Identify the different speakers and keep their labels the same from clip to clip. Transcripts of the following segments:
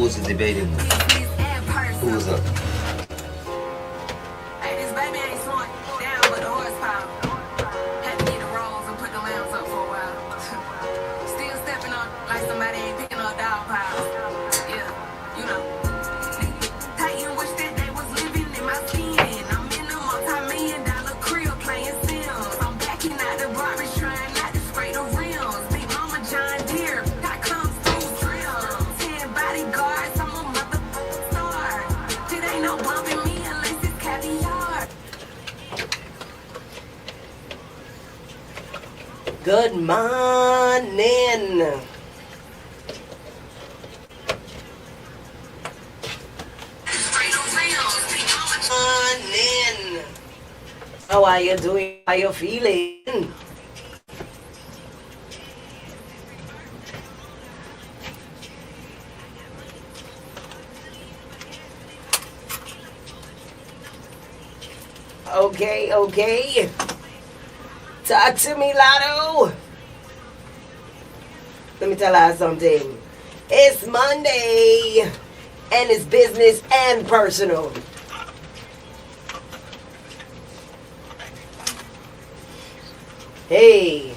Speaker 1: who's debating? Who's up?
Speaker 2: Hey, this baby ain't slowing down but the horsepower. Had to get the rolls and put the lambs up for a while. Still stepping on like somebody ain't picking up dog piles. Yeah, you know. Titan wish that they was living in my skin. I'm in a multi-million-dollar crib playing Sims. I'm backing out the barbers trying not to spray the rims. Big mama John Deere, got comes through drills. 10 bodyguards, I'm a motherfucking star. It ain't no bumping me unless it's caviar.
Speaker 3: Good morning. Morning. How are you doing? How are you feeling? Okay. Talk to me, Lotto. Let me tell you something. It's Monday, and it's business and personal. Hey.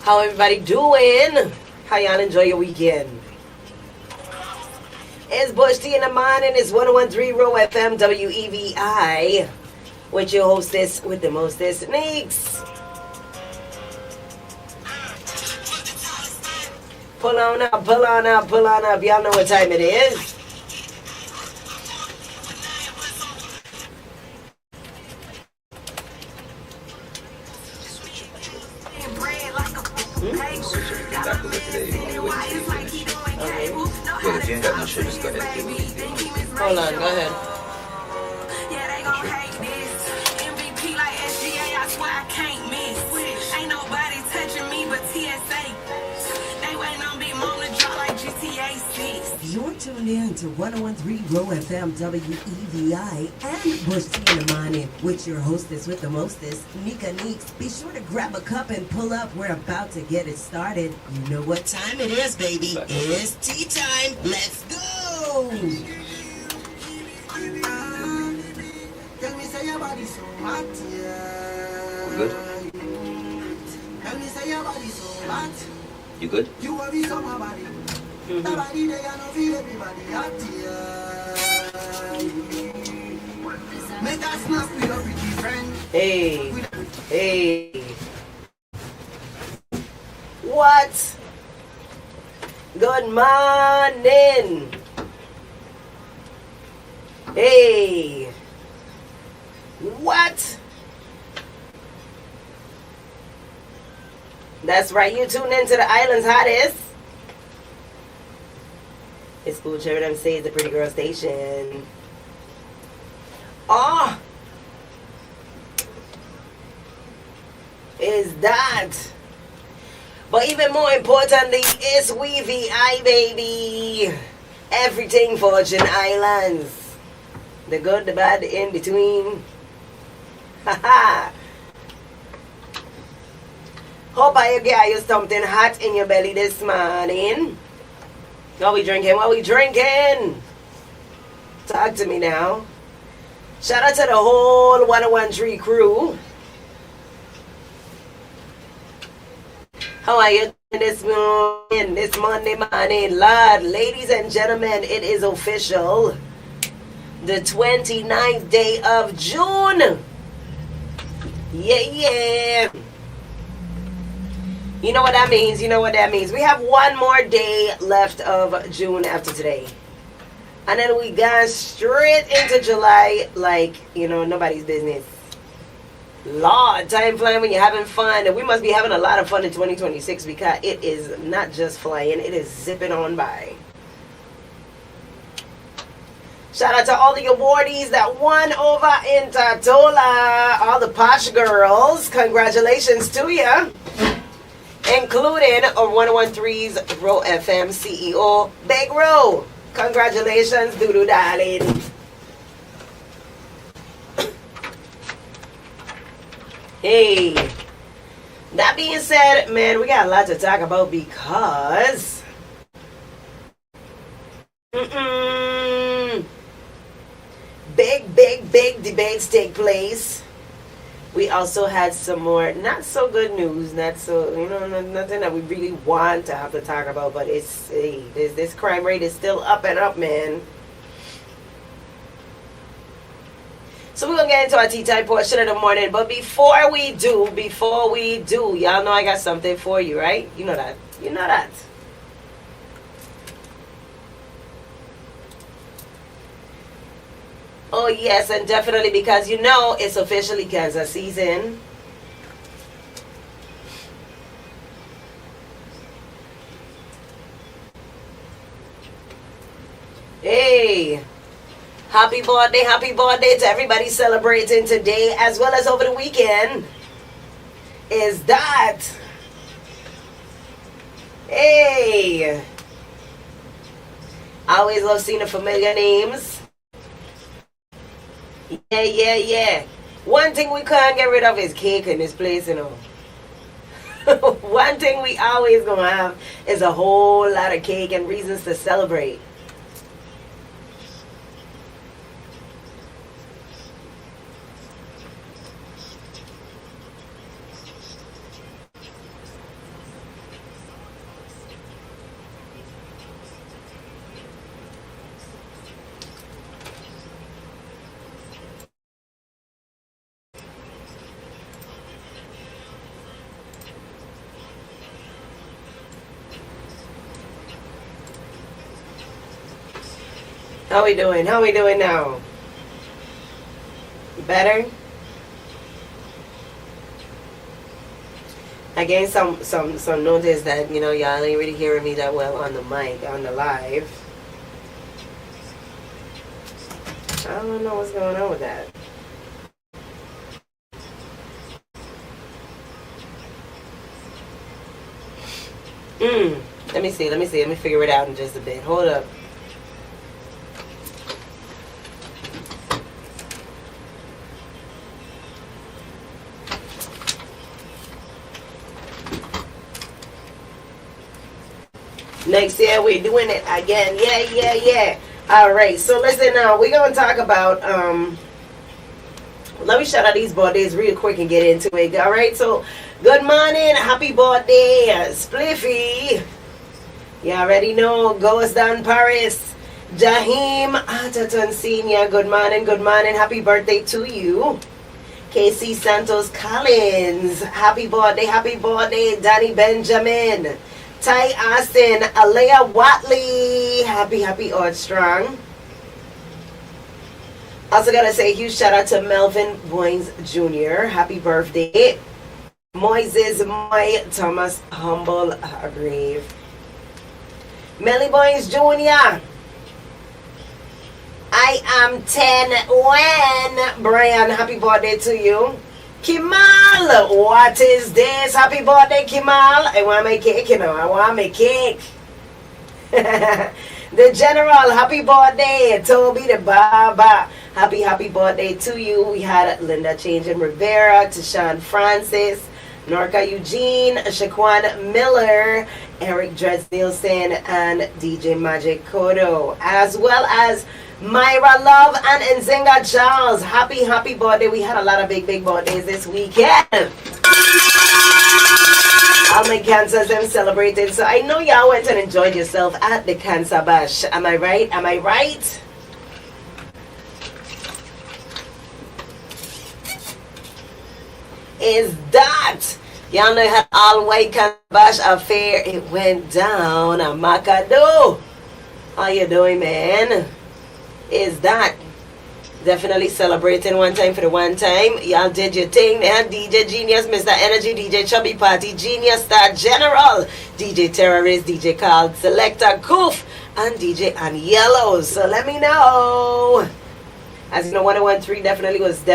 Speaker 3: How everybody doing? How y'all enjoy your weekend? It's Bush T in the morning. It's 101.3 Roe FM WEVI with your hostess with the mostest, Neeks. Pull on up. Y'all know what time it is.
Speaker 1: Yeah, if you ain't got no shit, just go ahead and do it.
Speaker 3: Hold on, go ahead.
Speaker 2: Yeah, they gon' hate this. MVP like SGA, I swear I can't miss. Ain't nobody touching me but TSA. They waiting on Big Mom to drop like GTA 6.
Speaker 3: You're tuned in to 101.3 Roe FM WEVI and Bush T in the morning with your hostess with the mostest, Neka Neekes. Be sure to grab a cup and pull up. We're about to get it started. You know what time it is, baby. It's tea time. Let's go.
Speaker 4: Tell me say your body so hot, yeah.
Speaker 1: Good?
Speaker 4: Tell me say your body so hot.
Speaker 1: You good?
Speaker 4: You want me so my body. The body they are not feel everybody hot, yeah. Make us snap with a pretty friend.
Speaker 3: Hey. What? Good morning. Hey. What? That's right, you tune into the island's hottest. It's cool, Cherry them say it's the pretty girl station. Oh, is that? But even more importantly, it's WeVI, baby. Everything Fortune Islands. The good, the bad, the in between. Haha. Hope I get you something hot in your belly this morning. What we drinking? Talk to me now. Shout out to the whole 101.3 crew. How are you this morning, this Monday morning? Lord, ladies and gentlemen, it is official. The 29th day of June. Yeah. You know what that means. We have one more day left of June after today. And then we got straight into July like, nobody's business. Lord, time flying when you're having fun. And we must be having a lot of fun in 2026 because it is not just flying, it is zipping on by. Shout out to all the awardees that won over in Tatola. All the posh girls. Congratulations to you. Including 101.3's Roe FM CEO, Big Roe. Congratulations, Doodoo darling. Hey, that that being said, man, we got a lot to talk about because big debates take place. We also had some more not so good news, not so, nothing that we really want to have to talk about, but this crime rate is still up and up, man. So we're going to get into our tea time portion of the morning, but before we do, y'all know I got something for you, right? You know that. Oh, yes, and definitely because it's officially cancer season. Hey, happy birthday to everybody celebrating today as well as over the weekend. Is that? Hey, I always love seeing the familiar names. Yeah. One thing we can't get rid of is cake in this place, One thing we always gonna have is a whole lot of cake and reasons to celebrate. How we doing now? Better? I gained some notice that, y'all ain't really hearing me that well on the mic, on the live. I don't know what's going on with that. Let me see. Let me figure it out in just a bit. Hold up. Next year we're doing it again. Yeah. Alright, so listen now. We're going to talk about, let me shout out these birthdays real quick and get into it. Alright, so good morning. Happy birthday, Spliffy. You already know. Ghost Dan Paris. Jahim Ataton Senior. Good morning. Happy birthday to you. KC Santos Collins. Happy birthday. Danny Benjamin. Ty Austin, Alea Watley, happy Odd Strong. Also gotta say a huge shout out to Melvin Boynes Jr. Happy birthday. Moises Moy Thomas Humble Grave. Melly Boynes Jr. I am 10 when Brian, happy birthday to you. Kimal, what is this? Happy birthday, Kimal. I want my cake, I want my cake. The General, happy birthday. Toby the Baba, happy birthday to you. We had Linda Change in Rivera, Tashawn Francis, Norca Eugene, Shaquan Miller, Eric Dredz Nielsen, and DJ Magic Kodo, as well as Myra Love and Nzinga Charles. Happy birthday. We had a lot of big birthdays this weekend. All my cancers them celebrated. So I know y'all went and enjoyed yourself at the Cancer Bash. Am I right? Is that y'all know you had all white Cancer Bash affair? It went down a Macado. How you doing, man? Is that definitely celebrating one time for the one time. Y'all did your thing. They had DJ Genius, Mr. Energy, DJ Chubby Party, Genius Star General, DJ Terrorist, DJ Carl Selector Goof, and DJ and Yellow. So let me know. As you know, 101.3 definitely was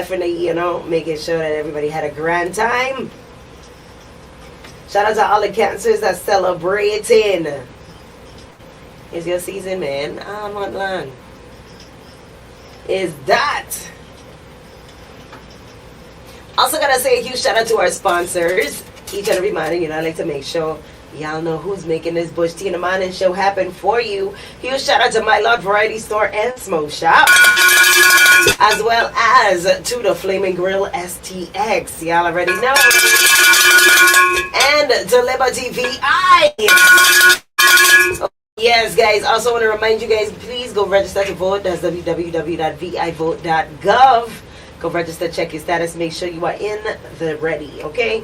Speaker 3: making sure that everybody had a grand time. Shout out to all the cancers that's celebrating. It's your season, man. I'm not long. Is that. Also gotta say a huge shout out to our sponsors. each and every morning, I like to make sure y'all know who's making this Bush Tea in the Morning show happen for you. Huge shout out to My Lord Variety Store and Smoke Shop, as well as to the Flaming Grill STX. Y'all already know. And to Liberty VI. Yes, guys. Also want to remind you guys, please go register to vote. That's www.vivote.gov. Go register, check your status, make sure you are in the ready, okay?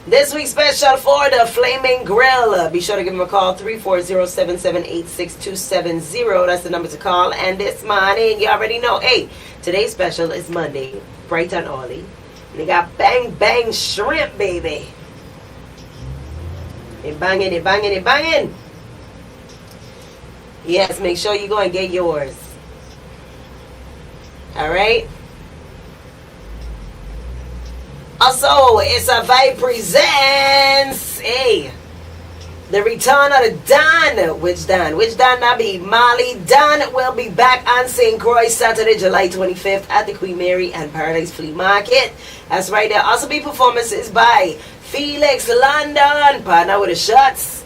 Speaker 3: This week's special for the Flaming Grill. Be sure to give them a call, 340-778-6270. That's the number to call. And this morning, you already know, hey, today's special is Monday, bright and early. They got bang bang shrimp, baby. They banging, they banging, they banging. Yes, make sure you go and get yours. Alright? Also, it's a Vibe presents, hey, the return of the Don. Which Don? Which Don that be? Molly Don will be back on St. Croix Saturday, July 25th at the Queen Mary and Paradise Flea Market. That's right. There'll also be performances by Felix London, partner with the Shots,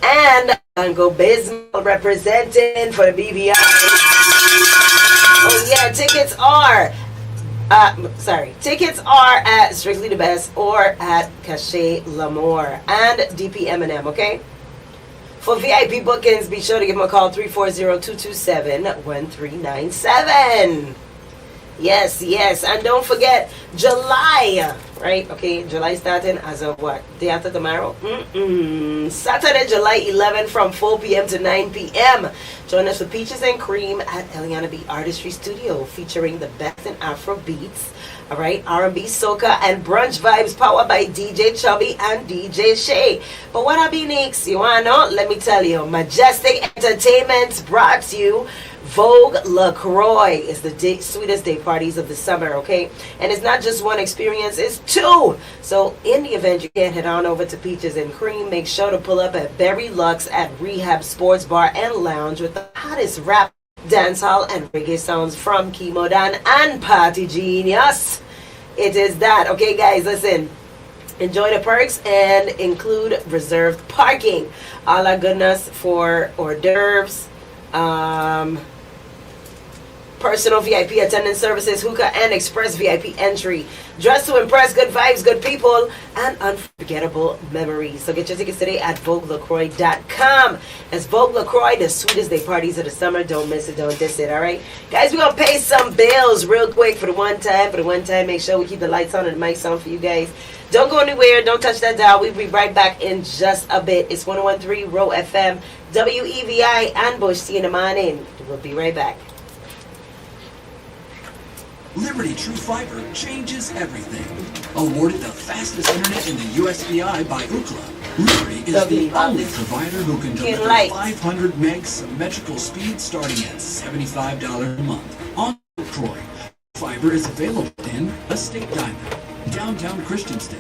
Speaker 3: and Uncle Bismarck representing for the BBI. Oh yeah, tickets are at Strictly the Best or at Cachet L'Amour and DP M&M, okay? For VIP bookings, be sure to give them a call, 340-227-1397. Yes, yes. And don't forget, July, right? Okay, July starting as of what? Day after tomorrow? Saturday, July 11 from 4 p.m. to 9 p.m. Join us for Peaches and Cream at Eliana B Artistry Studio, featuring the best in Afro beats, all right, R&B, soca, and brunch vibes, powered by DJ Chubby and DJ Shay. But what I be next? You wanna know? Let me tell you. Majestic Entertainment brought to you Vogue LaCroix. Is the sweetest day parties of the summer, okay? And it's not just one experience, it's two. So in the event you can't head on over to Peaches and Cream, make sure to pull up at Berry Lux at Rehab Sports Bar and Lounge with the hottest rap, dancehall, and reggae sounds from Chemo Dan and Party Genius. It is that, okay, guys? Listen. Enjoy the perks and include reserved parking. All our goodness for hors d'oeuvres, personal VIP attendance services, hookah and express VIP entry. Dress to impress, good vibes, good people, and unforgettable memories. So get your tickets today at VogueLaCroix.com. It's Vogue LaCroix, the sweetest day parties of the summer. Don't miss it, don't diss it, all right? Guys, we're going to pay some bills real quick for the one time. Make sure we keep the lights on and the mics on for you guys. Don't go anywhere. Don't touch that dial. We'll be right back in just a bit. It's 101.3 Roe FM, WEVI, and Bush Tea in the Morning. We'll be right back.
Speaker 5: Liberty True Fiber changes everything. Awarded the fastest internet in the USVI by Ookla, Liberty is the only provider who can deliver 500 meg symmetrical speed starting at $75 a month. On Croy, fiber is available in Estate Diamond, downtown Christiansted,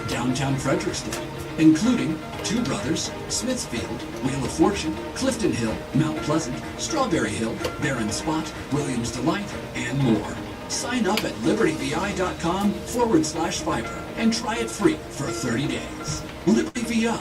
Speaker 5: downtown Fredericksted, including Two Brothers, Smithfield, Wheel of Fortune, Clifton Hill, Mount Pleasant, Strawberry Hill, Barron Spot, Williams Delight, and more. Sign up at libertyvi.com/fiber and try it free for 30 days. Liberty VI, your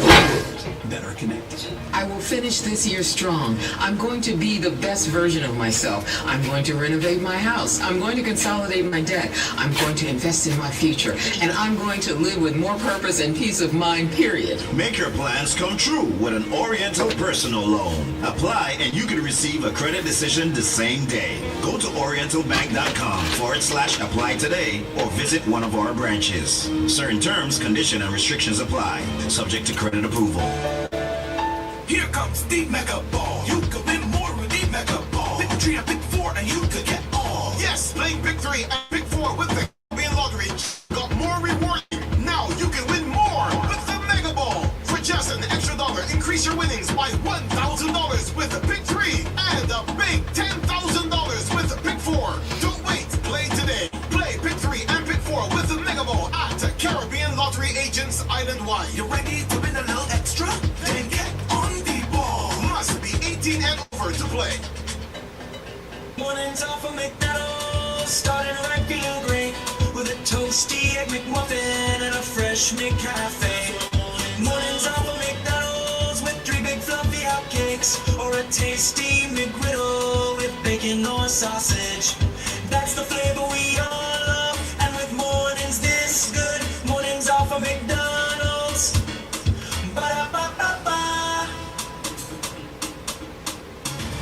Speaker 5: world better connected.
Speaker 6: I will finish this year strong. I'm going to be the best version of myself. I'm going to renovate my house. I'm going to consolidate my debt. I'm going to invest in my future. And I'm going to live with more purpose and peace of mind, period.
Speaker 7: Make your plans come true with an Oriental personal loan. Apply and you can receive a credit decision the same day. Go to orientalbank.com/apply today or visit one of our branches. Certain terms, conditions, and restrictions apply, subject to credit approval.
Speaker 8: Here comes the Mega Ball. You could win more with the Mega Ball. Pick 3 and pick 4 and you could get all. Yes, playing pick 3 and pick 4 with the Caribbean Lottery got more reward. Now you can win more with the Mega Ball. For just an extra $1, increase your winnings by $1,000 with the pick 3 and a big $10,000 with the pick 4. Don't wait, play today. Play pick 3 and pick 4 with the Mega Ball at Caribbean Lottery agents island-wide. You ready to win a little extra? Then get on the ball. Must be 18 and over to play. Mornings off of McDonald's, starting right feel great. With an
Speaker 9: Toasty egg McMuffin and a fresh McCafe. Mornings off of McDonald's with 3 big fluffy hotcakes, or a tasty McGriddle with bacon or sausage. That's the flavor we all love, and with mornings this good, mornings off of McDonald's. Ba-da-ba-ba-ba.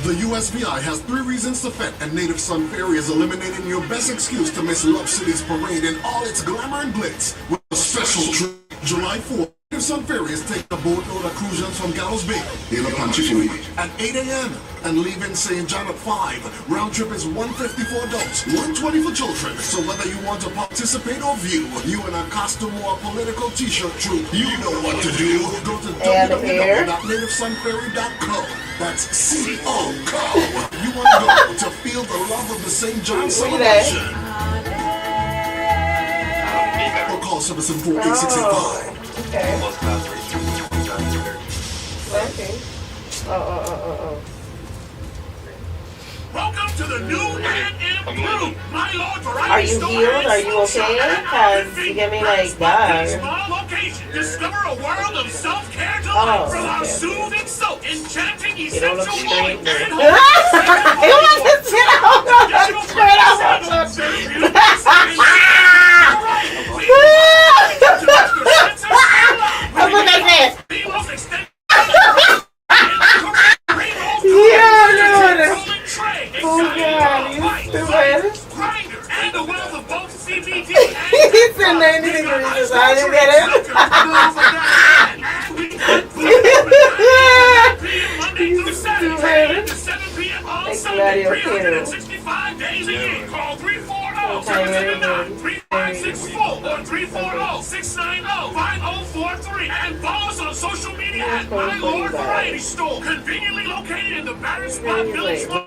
Speaker 10: The USVI has 3 reasons to fet, and Native Sun Ferry is eliminating your best excuse to miss Love City's parade in all its glamour and glitz with a special trip July 4th. Native Sun Ferry is taking a boatload of cruisers from Gallows Bay in Apache at 8 a.m. and leaving St. John at 5. Round trip is $150 for adults, $120 for children. So whether you want to participate or view, you in a costume or a political t-shirt troupe, you know what to do. Go to www.nativesunferry.co. That's C-O-CO. You want to go to feel the love of the St. John celebration. Or call 774-8685.
Speaker 3: Okay. Okay. Oh.
Speaker 8: Welcome to the new and improved My Lord Variety
Speaker 3: Are you
Speaker 8: Store
Speaker 3: healed?
Speaker 8: and
Speaker 3: Are you
Speaker 8: Smoke Shop
Speaker 3: okay?
Speaker 8: at
Speaker 3: Because
Speaker 8: Alvin
Speaker 3: you get me
Speaker 8: Fee.
Speaker 3: like
Speaker 8: Small
Speaker 3: that.
Speaker 8: location. Discover a world of self-care delight
Speaker 3: Oh,
Speaker 8: from our
Speaker 3: okay.
Speaker 8: soothing soap, enchanting
Speaker 3: You don't look
Speaker 8: essential oil,
Speaker 3: straight.
Speaker 8: and
Speaker 3: It wasn't straight That's what I said. Oh God, you stupid.
Speaker 8: And the wealth of both CBD
Speaker 3: He's in 90 degrees. I didn't get it.
Speaker 8: Monday through Saturday, 7 p.m. on Sunday, 365 days a year. Call 340-779-3564 or 340-690-5043 and follow us on social media at My Lord Variety Store, conveniently located in the Barrett Spot Village Mall.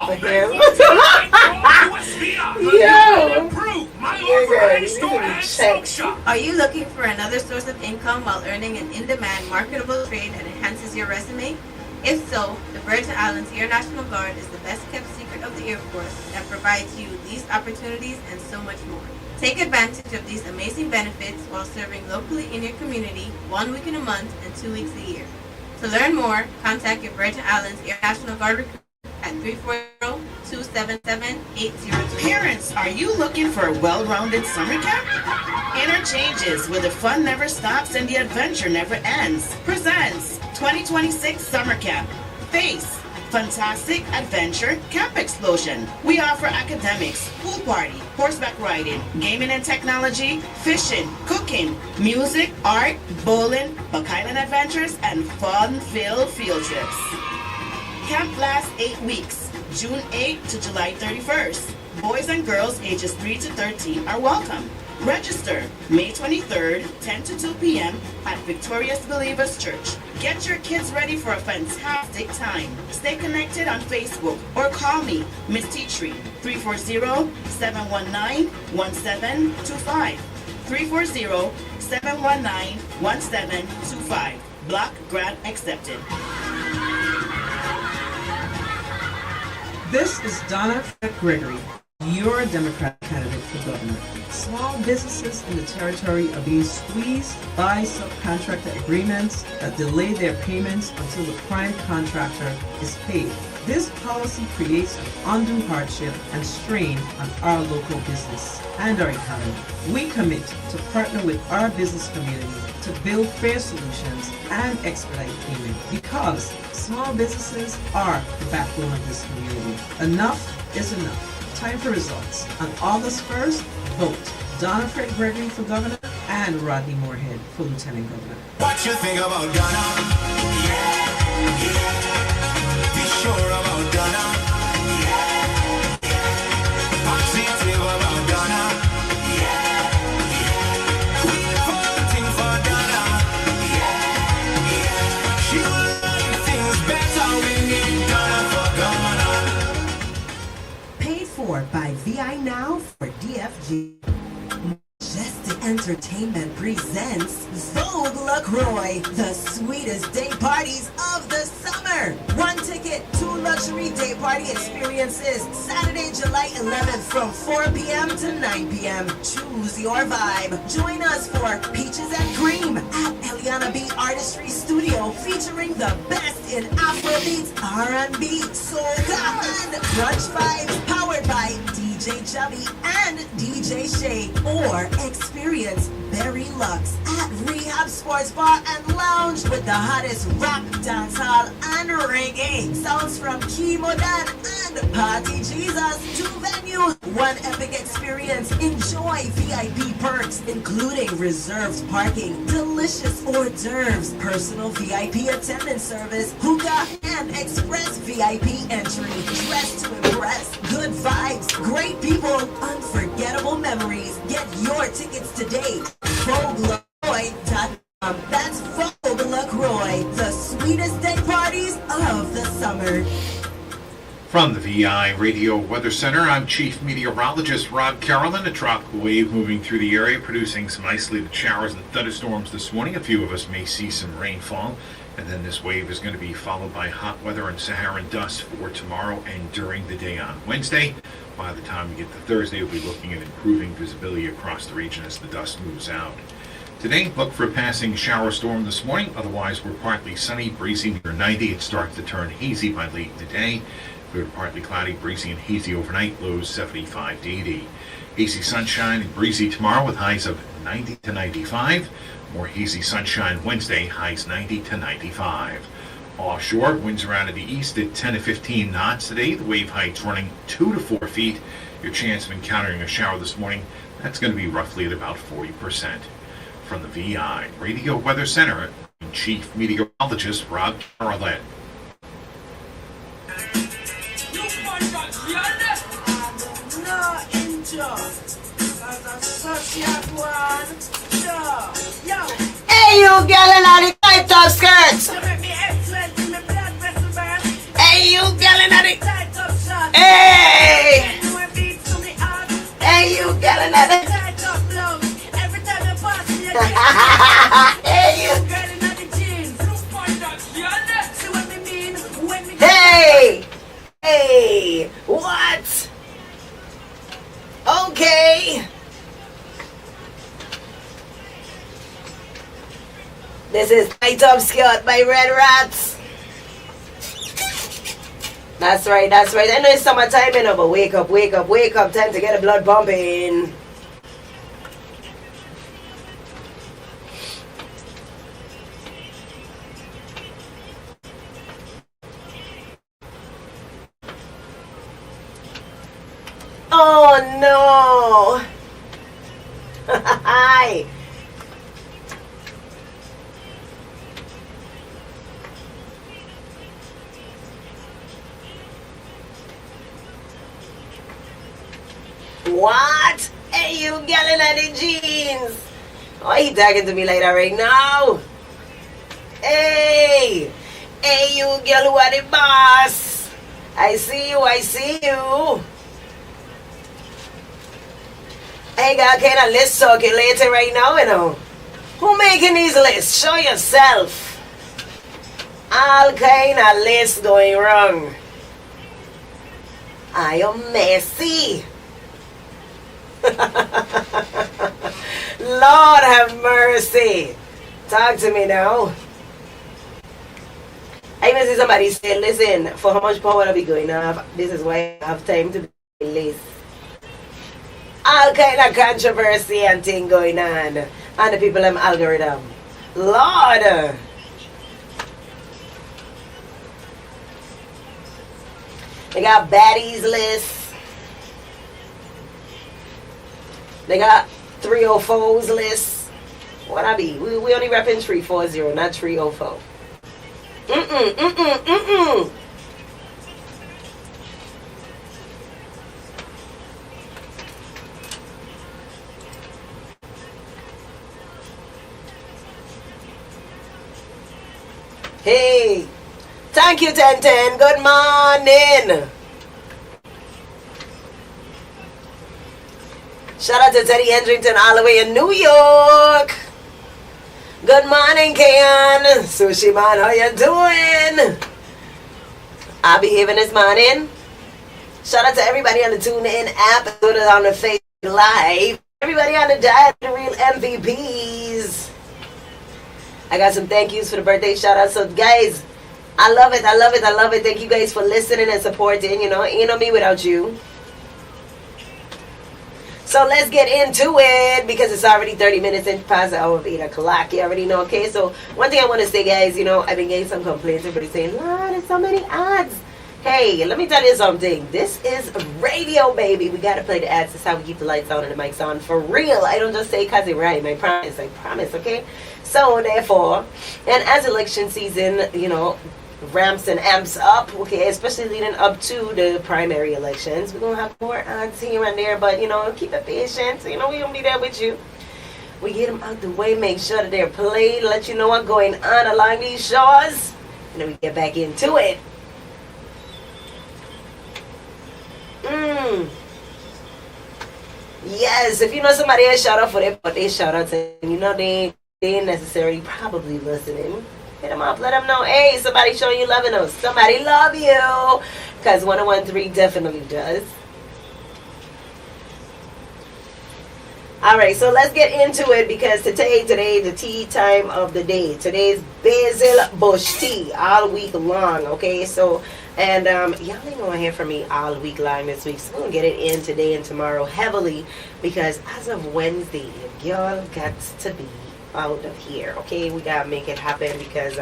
Speaker 8: My Lord Variety Store and Smoke Shop.
Speaker 11: Are you looking for another source of income while earning an in-demand marketable trade that enhances your resume? If so, the Virgin Islands Air National Guard is the best-kept secret of the Air Force that provides you these opportunities and so much more. Take advantage of these amazing benefits while serving locally in your community 1 week in a month and 2 weeks a year. To learn more, contact your Virgin Islands Air National Guard recruiter at 340-277-8023.
Speaker 12: Parents, are you looking for a well-rounded summer camp? Interchanges, where the fun never stops and the adventure never ends, presents 2026 Summer Camp. Face Fantastic Adventure Camp Explosion. We offer academics, pool party, horseback riding, gaming and technology, fishing, cooking, music, art, bowling, Buck Island adventures, and fun-filled field trips. Camp lasts 8 weeks, June 8th to July 31st. Boys and girls ages 3 to 13 are welcome. Register May 23rd, 10 to 2 p.m. at Victorious Believers Church. Get your kids ready for a fantastic time. Stay connected on Facebook or call me, Miss Teatree, 340-719-1725. 340-719-1725. Block grant accepted.
Speaker 13: This is Donna Gregory, your Democratic candidate for governor. Small businesses in the territory are being squeezed by subcontractor agreements that delay their payments until the prime contractor is paid. This policy creates an undue hardship and strain on our local business and our economy. We commit to partner with our business community to build fair solutions and expedite payment because small businesses are the backbone of this community. Enough is enough. Time for results. On August 1st, vote Donna Gregory for governor and Rodney Moorhead for lieutenant governor.
Speaker 8: What you think about Ghana? Be sure about Ghana. Positive about Ghana. We voting for Ghana. She will make things better. We need Ghana for governor.
Speaker 14: Paid for by VI Now for DFG. Majestic and Entertainment presents Vogue LaCroix, the sweetest day parties of the summer. One ticket, 2 luxury day party experiences, Saturday, July 11th from 4 p.m. to 9 p.m. Choose your vibe. Join us for Peaches and Cream at Eliana B Artistry Studio, featuring the best in Afrobeats, R&B, soca, and brunch vibes, powered by DJ Chubby and DJ Shay. Or experience Berry Lux at Rehab Sports Bar and Lounge with the hottest rap, dancehall, and reggae sounds from Kimo Dan and Party Jesus. 2 venue, 1 epic experience. Enjoy VIP perks, including reserved parking, delicious hors d'oeuvres, personal VIP attendance service, hookah, and express VIP entry. Dress to impress, good vibes, great people, unforgettable memories. Get your tickets today. VogueLaCroix.com. That's Vogue LaCroix, the sweetest day parties of the summer.
Speaker 15: From the VI Radio Weather Center, I'm Chief Meteorologist Rob Carolyn. A tropical wave moving through the area, producing some isolated showers and thunderstorms this morning. A few of us may see some rainfall, and then this wave is going to be followed by hot weather and Saharan dust for tomorrow and during the day on Wednesday. By the time we get to Thursday, we'll be looking at improving visibility across the region as the dust moves out. Today, look for a passing shower storm this morning. Otherwise, we're partly sunny, breezy near 90. It starts to turn hazy by late in the day. Good, partly cloudy, breezy and hazy overnight, lows 75 to 80. Hazy sunshine and breezy tomorrow with highs of 90 to 95. More hazy sunshine Wednesday, highs 90 to 95. Offshore, winds around to the east at 10 to 15 knots today. The wave height's running 2 to 4 feet. Your chance of encountering a shower this morning, that's going to be roughly at about 40%. From the VI Radio Weather Center, I'm Chief Meteorologist Rob Carolyn.
Speaker 3: Hey, you girl in the tight top skirts. Hey, you girl in the hey. Hey, you girl in the hey, you. Hey, hey, what? Okay. This is Tight Up Skirt by Red Rats. That's right, that's right. I know it's summertime, you know, but wake up, wake up, wake up. Time to get the blood pumping. Oh no! Hi! What? Hey, you girl in the jeans! Why are you talking to me like that right now? Hey! Hey, you girl who are the boss! I see you, I see you! I got kind of list circulating right now, you know. Who making these lists? Show yourself. All kind of lists going wrong. I am messy. Lord have mercy. Talk to me now. I even see somebody say, listen, for how much power I'll be going off, this is why I have time to be list. All kind of controversy and thing going on the people them algorithm. Lord. They got baddies lists. They got 304s lists. What I be? We only repping 340, not 304. Hey, thank you, 1010. Good morning. Shout out to Teddy Hendrington all the way in New York. Good morning, Kayan. Sushi man, how you doing? I'll be behaving this morning. Shout out to everybody on the TuneIn app and on the Facebook Live. Everybody on the Diet the Real MVPs. I got some thank yous for the birthday shout outs. So guys, I love it. I love it. I love it. Thank you guys for listening and supporting. You know, ain't no me without you. So let's get into it because it's already 30 minutes in past the hour of 8 o'clock. You already know, okay? So one thing I want to say, guys, you know, I've been getting some complaints. Everybody's saying, Lord, there's so many ads. Hey, let me tell you something. This is radio, baby. We got to play the ads. This is how we keep the lights on and the mics on. For real. I don't just say because it rhyme. I promise, okay? So, therefore, and as election season, you know, ramps and amps up, okay, especially leading up to the primary elections, we're going to have more ads here and there, but, you know, keep it patient. You know, we're going to be there with you. We get them out the way, make sure that they're played, let you know what's going on along these shores, and then we get back into it. Yes, if you know somebody else shout out for them, but they shout out to, you know, they ain't necessarily probably listening. Hit them up, let them know, hey, somebody showing you love and know somebody love you, because 101.3 definitely does. All right, so let's get into it because today, the tea time of the day. Today's basil bush tea all week long, okay? So, and y'all ain't gonna hear from me all week long this week. So we're gonna get it in today and tomorrow heavily because as of Wednesday, y'all got to be out of here, okay? We gotta make it happen because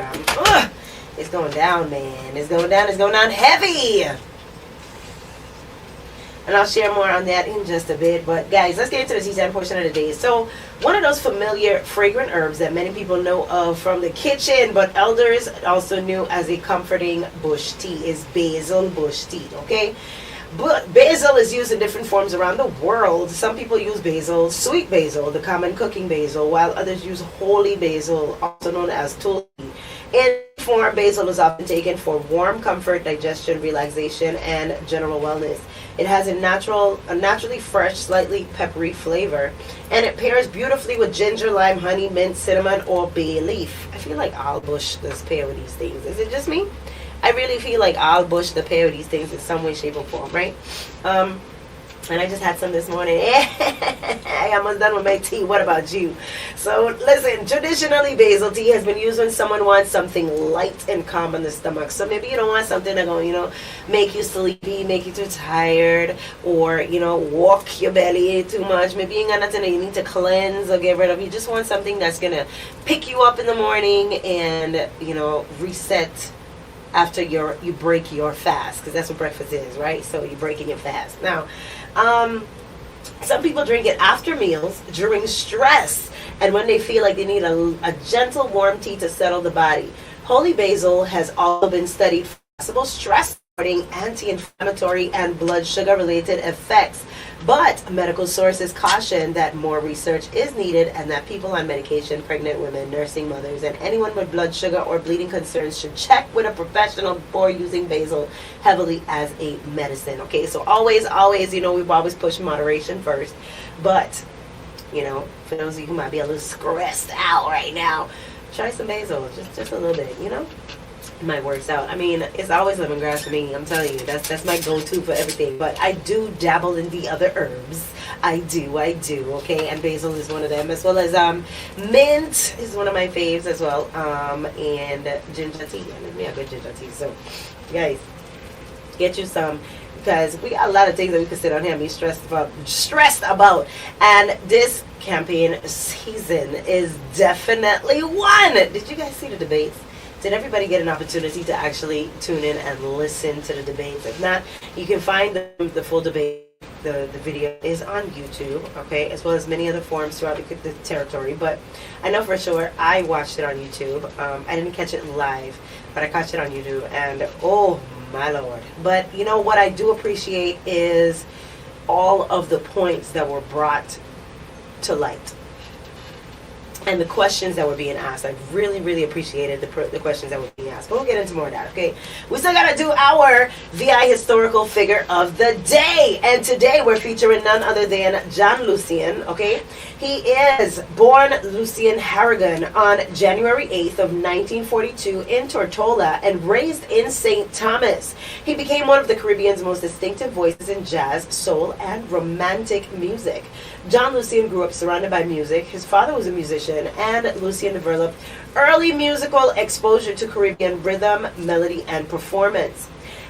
Speaker 3: it's going down, man. It's going down heavy. And I'll share more on that in just a bit. But guys, let's get into the tea time portion of the day. So one of those familiar fragrant herbs that many people know of from the kitchen, but elders also knew as a comforting bush tea, is basil bush tea, okay? But basil is used in different forms around the world. Some people use basil, sweet basil, the common cooking basil, while others use holy basil, also known as tulsi. In form, basil is often taken for warm comfort, digestion, relaxation, and general wellness. It has a naturally fresh, slightly peppery flavor, and it pairs beautifully with ginger, lime, honey, mint, cinnamon, or bay leaf. I feel like all bush does pair with these things. Is it just me? I really feel like all bush does pair with these things in some way, shape, or form, right? And I just had some this morning. I almost done with my tea. What about you? So listen, traditionally basil tea has been used when someone wants something light and calm on the stomach. So maybe you don't want something that's going to, you know, make you sleepy, make you too tired, or, you know, walk your belly too much. Maybe you ain't got nothing that you need to cleanse or get rid of. You just want something that's going to pick you up in the morning and, you know, reset after you break your fast, because that's what breakfast is, right? So you're breaking your fast. Now, some people drink it after meals, during stress, and when they feel like they need a gentle, warm tea to settle the body. Holy basil has also been studied for possible stress, anti-inflammatory, and blood sugar-related effects. But medical sources caution that more research is needed and that people on medication, pregnant women, nursing mothers, and anyone with blood sugar or bleeding concerns should check with a professional before using basil heavily as a medicine. Okay, so always, you know, we've always pushed moderation first. But, you know, for those of you who might be a little stressed out right now, try some basil, just a little bit, you know? Might works out. I mean, it's always lemongrass for me. I'm telling you, that's my go-to for everything. But I do dabble in the other herbs. I do. Okay, and basil is one of them, as well as mint is one of my faves as well. And ginger tea. I mean, we have good ginger tea. So, guys, get you some, because we got a lot of things that we can sit on here and be stressed about. And this campaign season is definitely one. Did you guys see the debates? Did everybody get an opportunity to actually tune in and listen to the debates? If not, you can find the full debate. The video is on YouTube, okay, as well as many other forums throughout the territory. But I know for sure I watched it on YouTube. I didn't catch it live, but I caught it on YouTube, and oh my lord. But you know what I do appreciate is all of the points that were brought to light. And the questions that were being asked. I really, really appreciated the questions that were being asked. past. But we'll get into more of that, okay? We still got to do our VI historical figure of the day. And today we're featuring none other than John Lucien, okay? He is born Lucien Harrigan on January 8th of 1942 in Tortola and raised in St. Thomas. He became one of the Caribbean's most distinctive voices in jazz, soul, and romantic music. John Lucien grew up surrounded by music. His father was a musician, and Lucien developed early musical exposure to Caribbean rhythm, melody, and performance.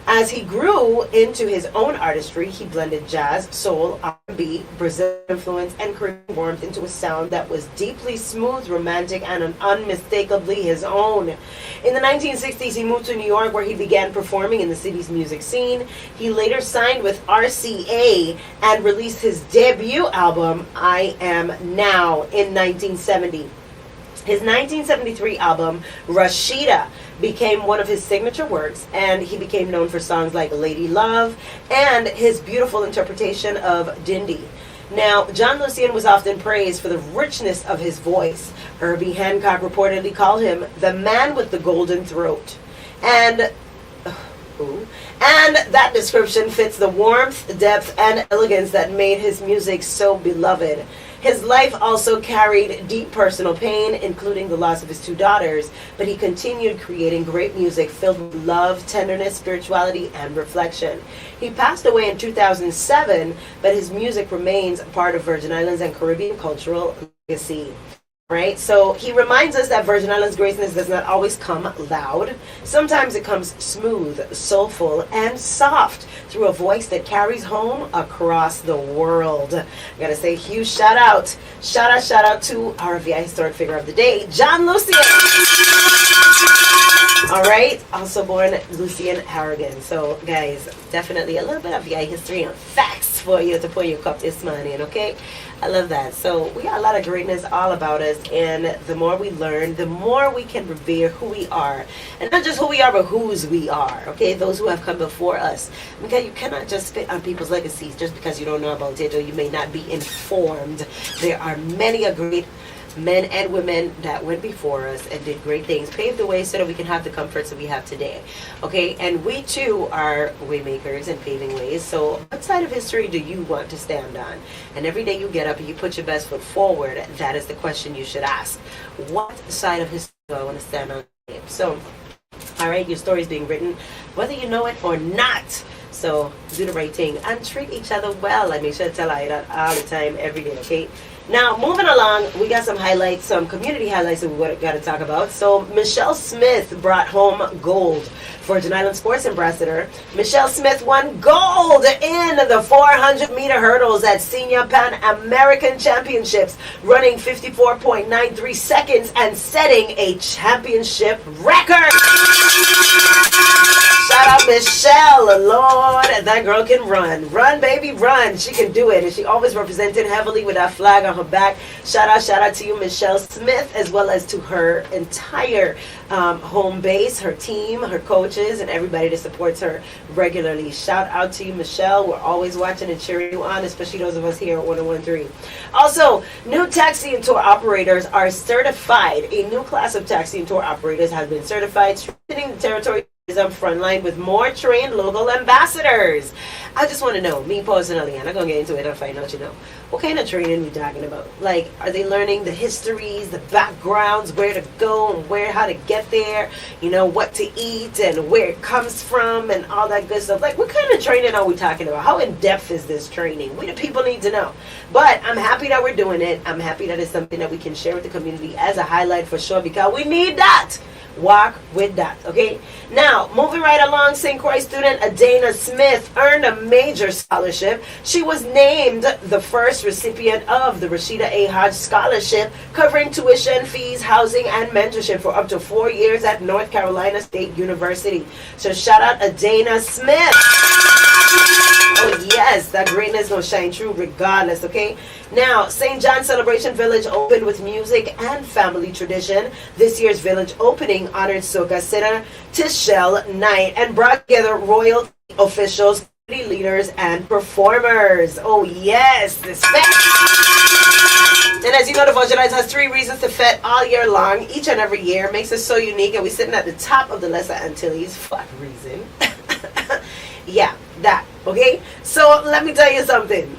Speaker 3: As he grew into his own artistry, he blended jazz, soul, R&B, Brazilian influence, and Caribbean warmth into a sound that was deeply smooth, romantic, and unmistakably his own. In the 1960s, he moved to New York, where he began performing in the city's music scene. He later signed with RCA and released his debut album, I Am Now, in 1970. His 1973 album, Rashida, became one of his signature works, and he became known for songs like Lady Love and his beautiful interpretation of Dindi. Now, John Lucien was often praised for the richness of his voice. Herbie Hancock reportedly called him the man with the golden throat. And that description fits the warmth, depth, and elegance that made his music so beloved. His life also carried deep personal pain, including the loss of his two daughters, but he continued creating great music filled with love, tenderness, spirituality, and reflection. He passed away in 2007, but his music remains a part of Virgin Islands and Caribbean cultural legacy. Right? So he reminds us that Virgin Islands greatness does not always come loud. Sometimes it comes smooth, soulful, and soft through a voice that carries home across the world. I gotta say, huge shout out to our VI historic figure of the day, John Lucien. All right, also born Lucien Harrigan. So guys, definitely a little bit of VI history and facts for you to pour your cup this morning, okay? I love that. So we got a lot of greatness all about us, and the more we learn, the more we can revere who we are. And not just who we are, but whose we are, okay? Those who have come before us. Because you cannot just spit on people's legacies just because you don't know about it or you may not be informed. There are many a great men and women that went before us and did great things, paved the way so that we can have the comforts that we have today. Okay, and we too are waymakers and paving ways. So what side of history do you want to stand on? And every day you get up and you put your best foot forward, that is the question you should ask. What side of history do I want to stand on? So, all right, your story is being written, whether you know it or not. So do the right thing and treat each other well. I make sure to tell you that all the time, every day, okay? Now, moving along, we got some highlights, some community highlights that we got to talk about. So, Michelle Smith brought home gold. Virgin Island Sports Ambassador Michelle Smith won gold in the 400-meter hurdles at Senior Pan American Championships, running 54.93 seconds and setting a championship record. Shout out Michelle, Lord, that girl can run. Run, baby, run. She can do it, and she always represented heavily with that flag on her back. Shout out to you, Michelle Smith, as well as to her entire home base, her team, her coaches, and everybody that supports her regularly. Shout out to you, Michelle. We're always watching and cheering you on, especially those of us here at 101.3. Also, new taxi and tour operators are certified. A new class of taxi and tour operators has been certified, strengthening the territory on frontline with more trained local ambassadors. I just want to know, me personally, and I'm going to get into it and find out, what kind of training we talking about? Like, are they learning the histories, the backgrounds, where to go and how to get there, what to eat and where it comes from and all that good stuff? Like, what kind of training are we talking about? How in-depth is this training? We the people need to know. But I'm happy that we're doing it. I'm happy that it's something that we can share with the community as a highlight for sure, because we need that. Walk with that, okay? Now, moving right along, St. Croix student Adana Smith earned a major scholarship. She was named the first recipient of the Rashida A. Hodge Scholarship, covering tuition, fees, housing, and mentorship for up to 4 years at North Carolina State University. So shout out Adana Smith. Oh yes, that greatness will shine true regardless, okay? Now, St. John Celebration Village opened with music and family tradition. This year's village opening honored Soca Sitter Tishel Night and brought together royal officials, leaders, and performers. Oh yes, this And as you know, the Virgin Islands has 3 reasons to fet all year long, each and every year. Makes us so unique, and we're sitting at the top of the Lesser Antilles for a reason. Yeah, that, okay? So let me tell you something.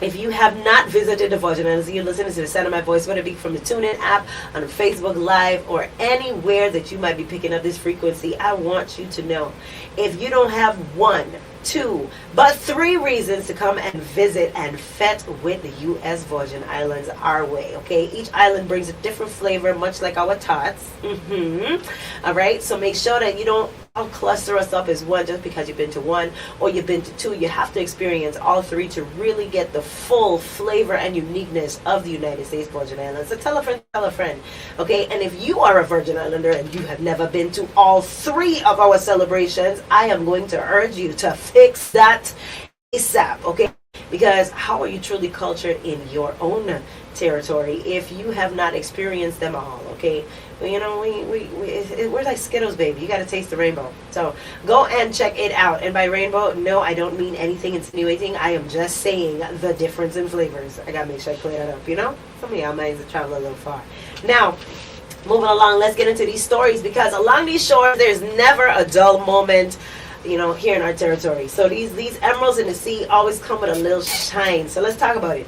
Speaker 3: If you have not visited the Virgin Islands, you're listening to the sound of my voice, whether it be from the TuneIn app, on the Facebook Live, or anywhere that you might be picking up this frequency, I want you to know, if you don't have 1, 2, but 3 reasons to come and visit and fet with the U.S. Virgin Islands our way, okay? Each island brings a different flavor, much like our tots. All right? So make sure that you don't all cluster us up as one just because you've been to 1 or you've been to 2. You have to experience all 3 to really get the full flavor and uniqueness of the United States Virgin Islands. So tell a friend, okay? And if you are a Virgin Islander and you have never been to all 3 of our celebrations, I am going to urge you to fix that ASAP, okay? Because how are you truly cultured in your own territory if you have not experienced them all, okay? Well, you know, we're like Skittles, baby. You got to taste the rainbow. So go and check it out. And by rainbow, no, I don't mean anything insinuating. I am just saying the difference in flavors. I got to make sure I clear that up, you know? Some of y'all minds have traveled a little far. Now, moving along, let's get into these stories, because along these shores, there's never a dull moment, you know, here in our territory. So these emeralds in the sea always come with a little shine. So let's talk about it.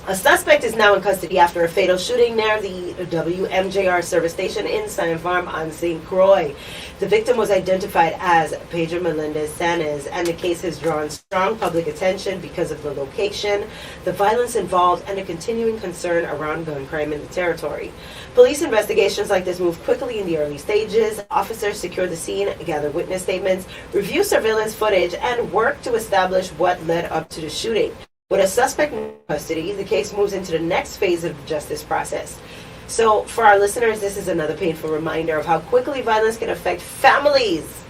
Speaker 3: A suspect is now in custody after a fatal shooting near the WMJR service station in San Farm on St. Croix. The victim was identified as Pedro Melendez Sanes, and the case has drawn strong public attention because of the location, the violence involved, and the continuing concern around gun crime in the territory. Police investigations like this move quickly in the early stages. Officers secure the scene, gather witness statements, review surveillance footage, and work to establish what led up to the shooting. With a suspect in custody, the case moves into the next phase of the justice process. So, for our listeners, this is another painful reminder of how quickly violence can affect families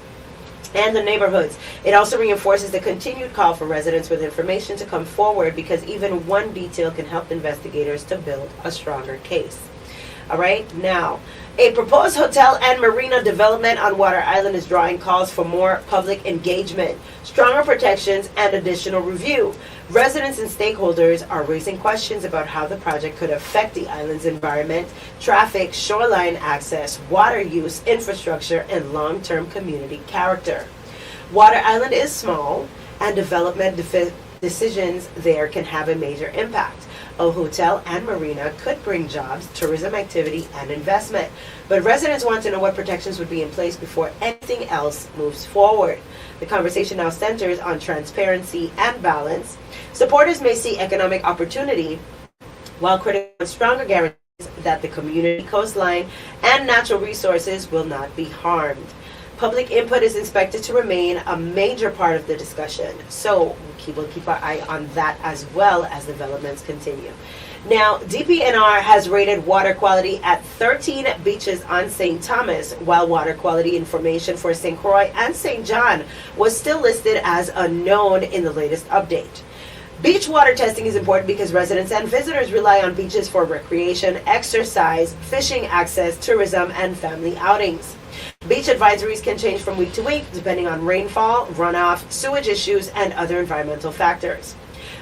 Speaker 3: and the neighborhoods. It also reinforces the continued call for residents with information to come forward, because even one detail can help investigators to build a stronger case. All right, now, a proposed hotel and marina development on Water Island is drawing calls for more public engagement, stronger protections, and additional review. Residents and stakeholders are raising questions about how the project could affect the island's environment, traffic, shoreline access, water use, infrastructure, and long-term community character. Water Island is small, and development decisions there can have a major impact. A hotel and marina could bring jobs, tourism activity, and investment. But residents want to know what protections would be in place before anything else moves forward. The conversation now centers on transparency and balance. Supporters may see economic opportunity, while critics want stronger guarantees that the community, coastline, and natural resources will not be harmed. Public input is expected to remain a major part of the discussion, so we'll keep our eye on that as well as developments continue. Now, DPNR has rated water quality at 13 beaches on St. Thomas, while water quality information for St. Croix and St. John was still listed as unknown in the latest update. Beach water testing is important because residents and visitors rely on beaches for recreation, exercise, fishing access, tourism, and family outings. Beach advisories can change from week to week depending on rainfall, runoff, sewage issues, and other environmental factors.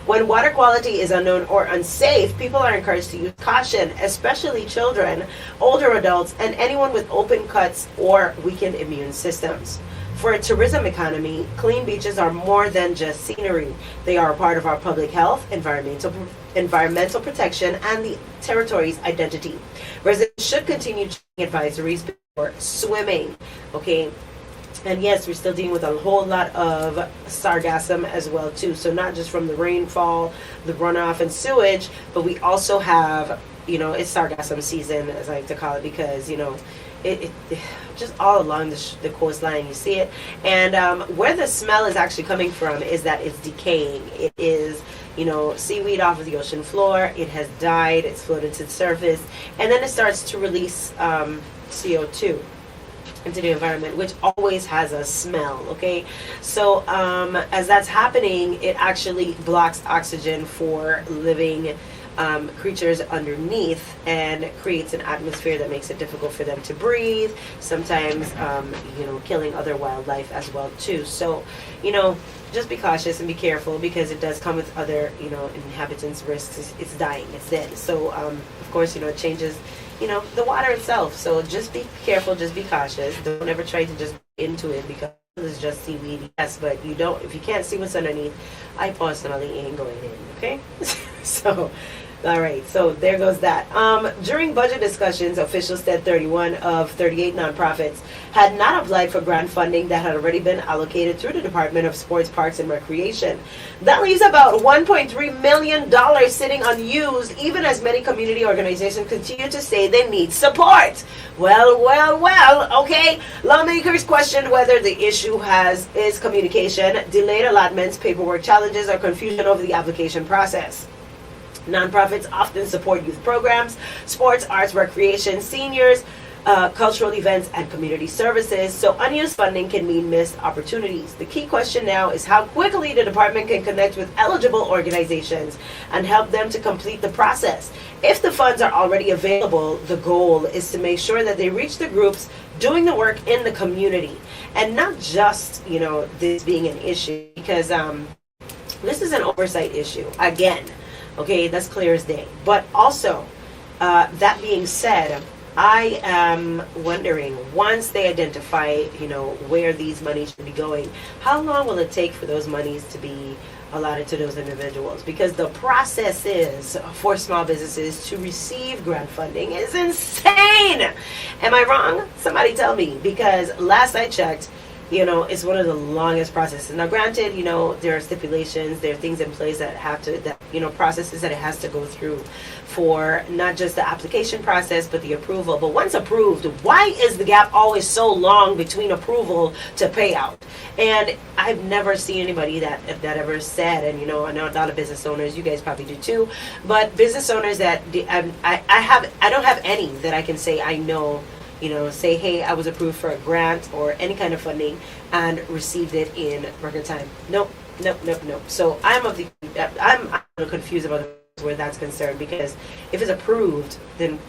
Speaker 3: When water quality is unknown or unsafe, people are encouraged to use caution, especially children, older adults, and anyone with open cuts or weakened immune systems. For a tourism economy, clean beaches are more than just scenery. They are a part of our public health, environmental protection, and the territory's identity. Residents should continue checking advisories before swimming. Okay. And yes, we're still dealing with a whole lot of sargassum as well too. So not just from the rainfall, the runoff, and sewage, but we also have, it's sargassum season, as I like to call it, because it just all along the coastline you see it. And where the smell is actually coming from is that it's decaying. It is seaweed off of the ocean floor. It has died. It's floated to the surface, and then it starts to release CO2 into the environment, which always has a smell. Okay, so as that's happening, it actually blocks oxygen for living creatures underneath and creates an atmosphere that makes it difficult for them to breathe, sometimes killing other wildlife as well too. So just be cautious and be careful, because it does come with other inhabitants risks. It's dying, it's dead. So of course it changes the water itself. So just be careful, just be cautious. Don't ever try to just get into it, because it's just seaweed, yes, but if you can't see what's underneath, I personally ain't going in, okay? So all right, so there goes that. During budget discussions, officials said 31 of 38 nonprofits had not applied for grant funding that had already been allocated through the Department of Sports, Parks, and Recreation. That leaves about $1.3 million sitting unused, even as many community organizations continue to say they need support. Well, okay. Lawmakers questioned whether the issue is communication, delayed allotments, paperwork challenges, or confusion over the application process. Nonprofits often support youth programs, sports, arts, recreation, seniors, cultural events, and community services, so unused funding can mean missed opportunities. The key question now is how quickly the department can connect with eligible organizations and help them to complete the process. If the funds are already available, the goal is to make sure that they reach the groups doing the work in the community, and not just, this being an issue, because this is an oversight issue, again. Okay, that's clear as day. But also, that being said, I am wondering, once they identify, where these monies should be going, how long will it take for those monies to be allotted to those individuals? Because the process is for small businesses to receive grant funding is insane. Am I wrong? Somebody tell me, because last I checked, it's one of the longest processes. Now, granted, there are stipulations, there are things in place that processes that it has to go through for not just the application process, but the approval. But once approved, why is the gap always so long between approval to payout? And I've never seen anybody that ever said, and I know a lot of business owners, you guys probably do too, but business owners that I don't have any that I can say I know, say, hey, I was approved for a grant or any kind of funding and received it in record time. Nope. So I'm a little confused about where that's concerned, because if it's approved, then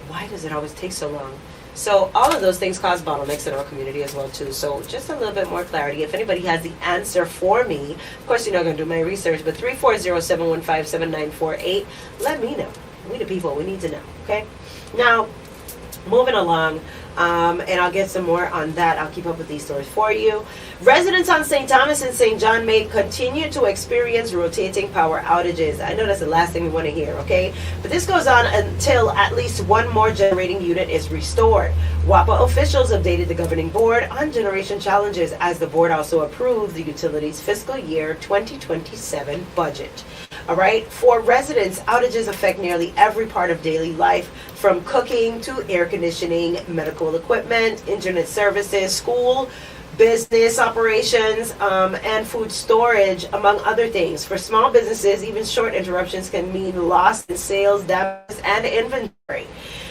Speaker 3: why does it always take so long? So all of those things cause bottlenecks in our community as well too. So just a little bit more clarity. If anybody has the answer for me, of course you're not going to do my research, but 340-715-7948, let me know. We the people, we need to know, okay? Now, moving along, and I'll get some more on that. I'll keep up with these stories for you. Residents on St. Thomas and St. John may continue to experience rotating power outages. I know that's the last thing we want to hear, okay? But this goes on until at least one more generating unit is restored. WAPA officials updated the governing board on generation challenges as the board also approved the utilities fiscal year 2027 budget. All right, for residents, outages affect nearly every part of daily life, from cooking to air conditioning, medical equipment, internet services, school, business operations, and food storage, among other things. For small businesses, even short interruptions can mean loss in sales, damages, and inventory.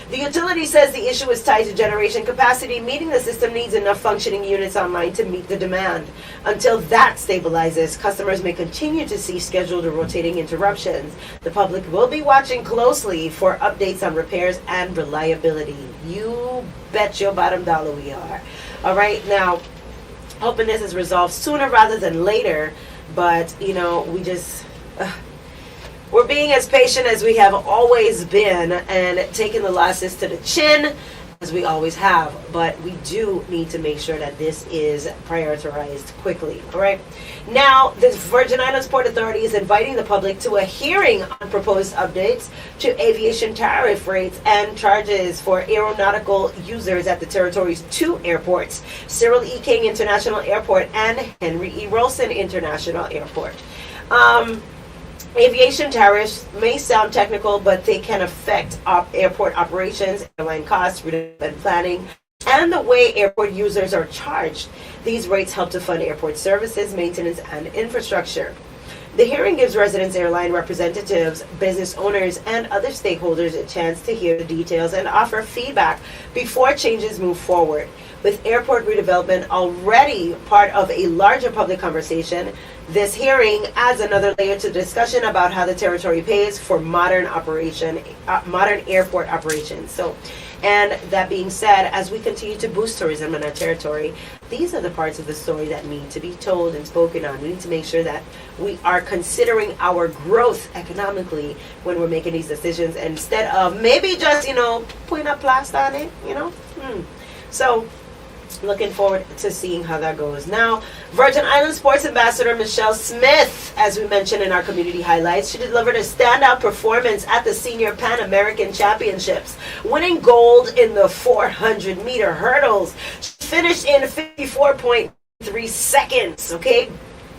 Speaker 3: The utility says the issue is tied to generation capacity, meaning the system needs enough functioning units online to meet the demand. Until that stabilizes, customers may continue to see scheduled or rotating interruptions. The public will be watching closely for updates on repairs and reliability. You bet your bottom dollar we are. All right, now, hoping this is resolved sooner rather than later, but, we just... we're being as patient as we have always been and taking the losses to the chin as we always have. But we do need to make sure that this is prioritized quickly. All right. Now, the Virgin Islands Port Authority is inviting the public to a hearing on proposed updates to aviation tariff rates and charges for aeronautical users at the territory's two airports, Cyril E. King International Airport and Henry E. Rolson International Airport. Aviation tariffs may sound technical, but they can affect airport operations, airline costs, and planning, and the way airport users are charged. These rates help to fund airport services, maintenance, and infrastructure. The hearing gives residents, airline representatives, business owners, and other stakeholders a chance to hear the details and offer feedback before changes move forward. With airport redevelopment already part of a larger public conversation, this hearing adds another layer to discussion about how the territory pays for modern airport operations. So, and that being said, as we continue to boost tourism in our territory, these are the parts of the story that need to be told and spoken on. We need to make sure that we are considering our growth economically when we're making these decisions, instead of maybe just, putting a plaster on it, So, looking forward to seeing how that goes. Now, Virgin Islands Sports Ambassador Michelle Smith, as we mentioned in our community highlights, she delivered a standout performance at the Senior Pan American Championships, winning gold in the 400-meter hurdles. She finished in 54.3 seconds, okay?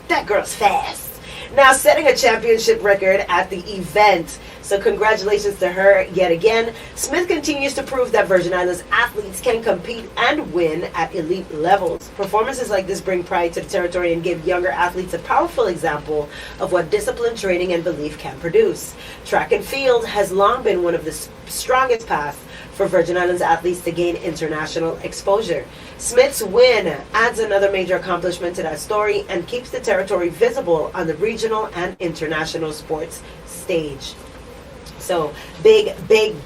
Speaker 3: That girl's fast. Now setting a championship record at the event. So congratulations to her yet again. Smith continues to prove that Virgin Islands athletes can compete and win at elite levels. Performances like this bring pride to the territory and give younger athletes a powerful example of what discipline, training, and belief can produce. Track and field has long been one of the strongest paths for Virgin Islands athletes to gain international exposure. Smith's win adds another major accomplishment to that story and keeps the territory visible on the regional and international sports stage. So, big VIN.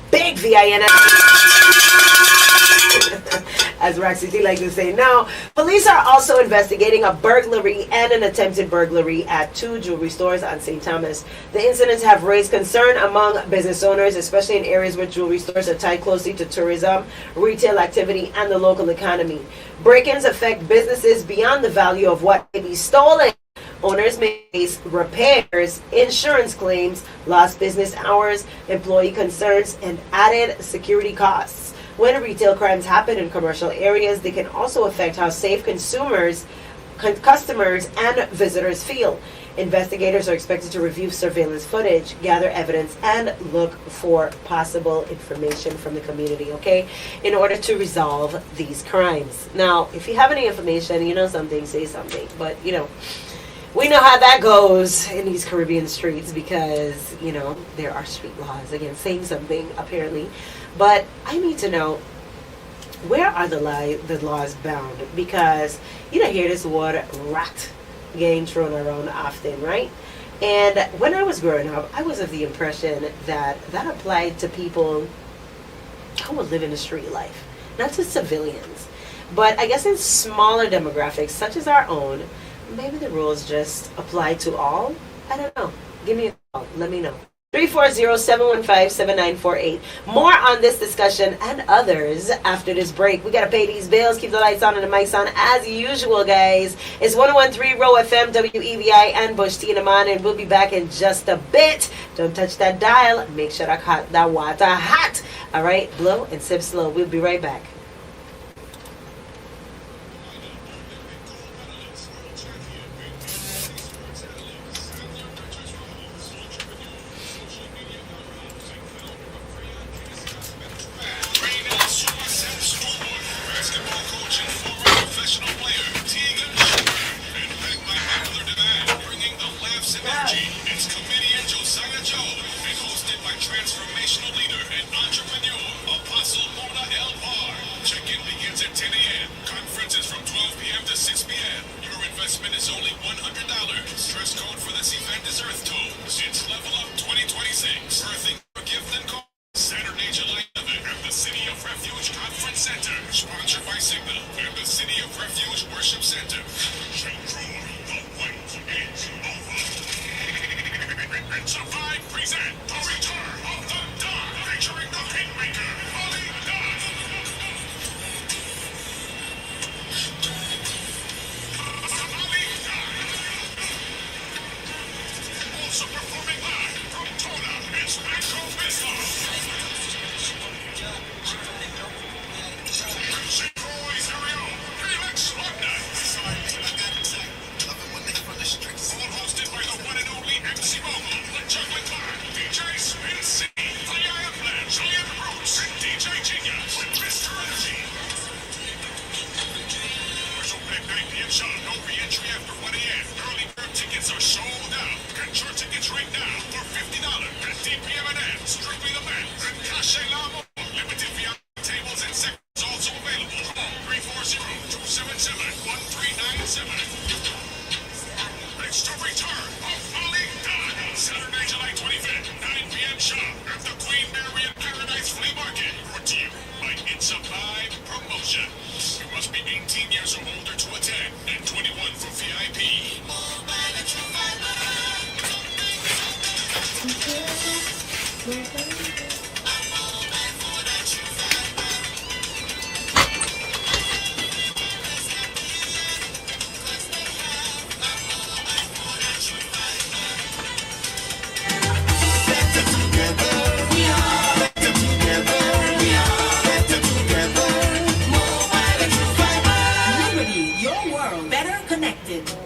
Speaker 3: As Roxy T likes to say. Now, police are also investigating a burglary and an attempted burglary at 2 jewelry stores on St. Thomas. The incidents have raised concern among business owners, especially in areas where jewelry stores are tied closely to tourism, retail activity, and the local economy. Break-ins affect businesses beyond the value of what may be stolen. Owners may face repairs, insurance claims, lost business hours, employee concerns, and added security costs. When retail crimes happen in commercial areas, they can also affect how safe customers, and visitors feel. Investigators are expected to review surveillance footage, gather evidence, and look for possible information from the community, okay, in order to resolve these crimes. Now, if you have any information, something, say something. But, we know how that goes in these Caribbean streets because, there are street laws against saying something, apparently. But I need to know, where are the laws bound? Because you don't hear this word rat getting thrown around often, right? And when I was growing up, I was of the impression that applied to people who would live in the street life, not to civilians. But I guess in smaller demographics, such as our own, maybe the rules just apply to all? I don't know. Give me a call. Let me know. 340-715-7948. More on this discussion and others after this break. We got to pay these bills, keep the lights on and the mics on as usual, guys. It's 101.3 Roe FM, WEVI, and Bush T in the morning. We'll be back in just a bit. Don't touch that dial. Make sure that water hot. All right? Blow and sip slow. We'll be right back.
Speaker 8: No re-entry after 1 a.m. Early bird tickets are sold out.
Speaker 10: Supply promotion. You must be 18 years or older to attend and 21 for VIP.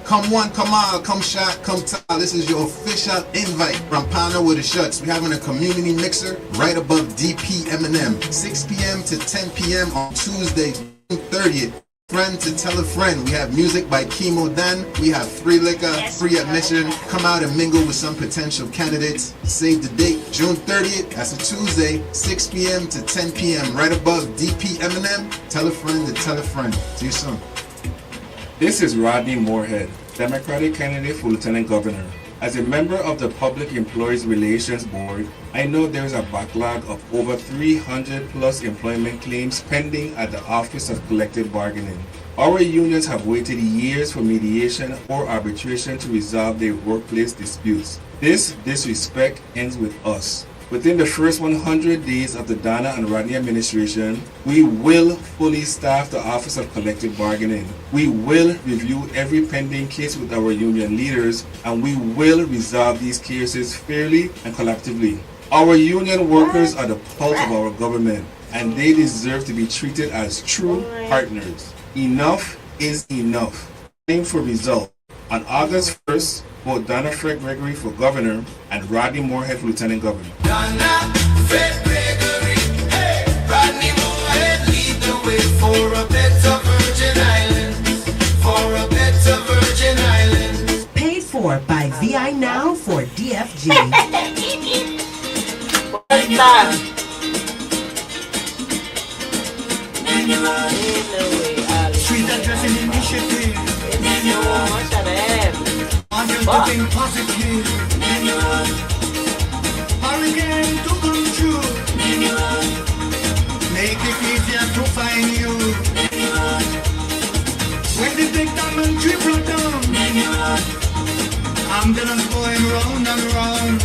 Speaker 16: Come one, come all, come shot, come tall. This is your official invite from Pano with the Shuts. We're having a community mixer right above DP M&M. 6 p.m. to 10 p.m. on Tuesday, June 30th. Friend to tell a friend. We have music by Chemo Dan. We have free liquor, free admission. Come out and mingle with some potential candidates. Save the date, June 30th. That's a Tuesday, 6 p.m. to 10 p.m. right above DP M&M. Tell a friend to tell a friend. See you soon.
Speaker 17: This is Rodney Moorhead, Democratic candidate for Lieutenant Governor. As a member of the Public Employees Relations Board, I know there is a backlog of over 300 plus employment claims pending at the Office of Collective Bargaining. Our unions have waited years for mediation or arbitration to resolve their workplace disputes. This disrespect ends with us. Within the first 100 days of the Donna and Rodney administration, we will fully staff the Office of Collective Bargaining. We will review every pending case with our union leaders, and we will resolve these cases fairly and collectively. Our union workers are the pulse of our government, and they deserve to be treated as true partners. Enough is enough. Aim for result. On August 1st, vote Donna Fred Gregory for governor and Rodney Moorhead for lieutenant governor.
Speaker 8: Donna Fred Gregory, hey, Rodney Moorhead, lead the way for a better Virgin Island, for a better Virgin Island.
Speaker 14: Paid for by VI Now for DFG.
Speaker 8: Street addressing initiative. On your looking positive. Hurricane to come true. Make it easier to find you. When the big diamond triple down, ambulance going round and round.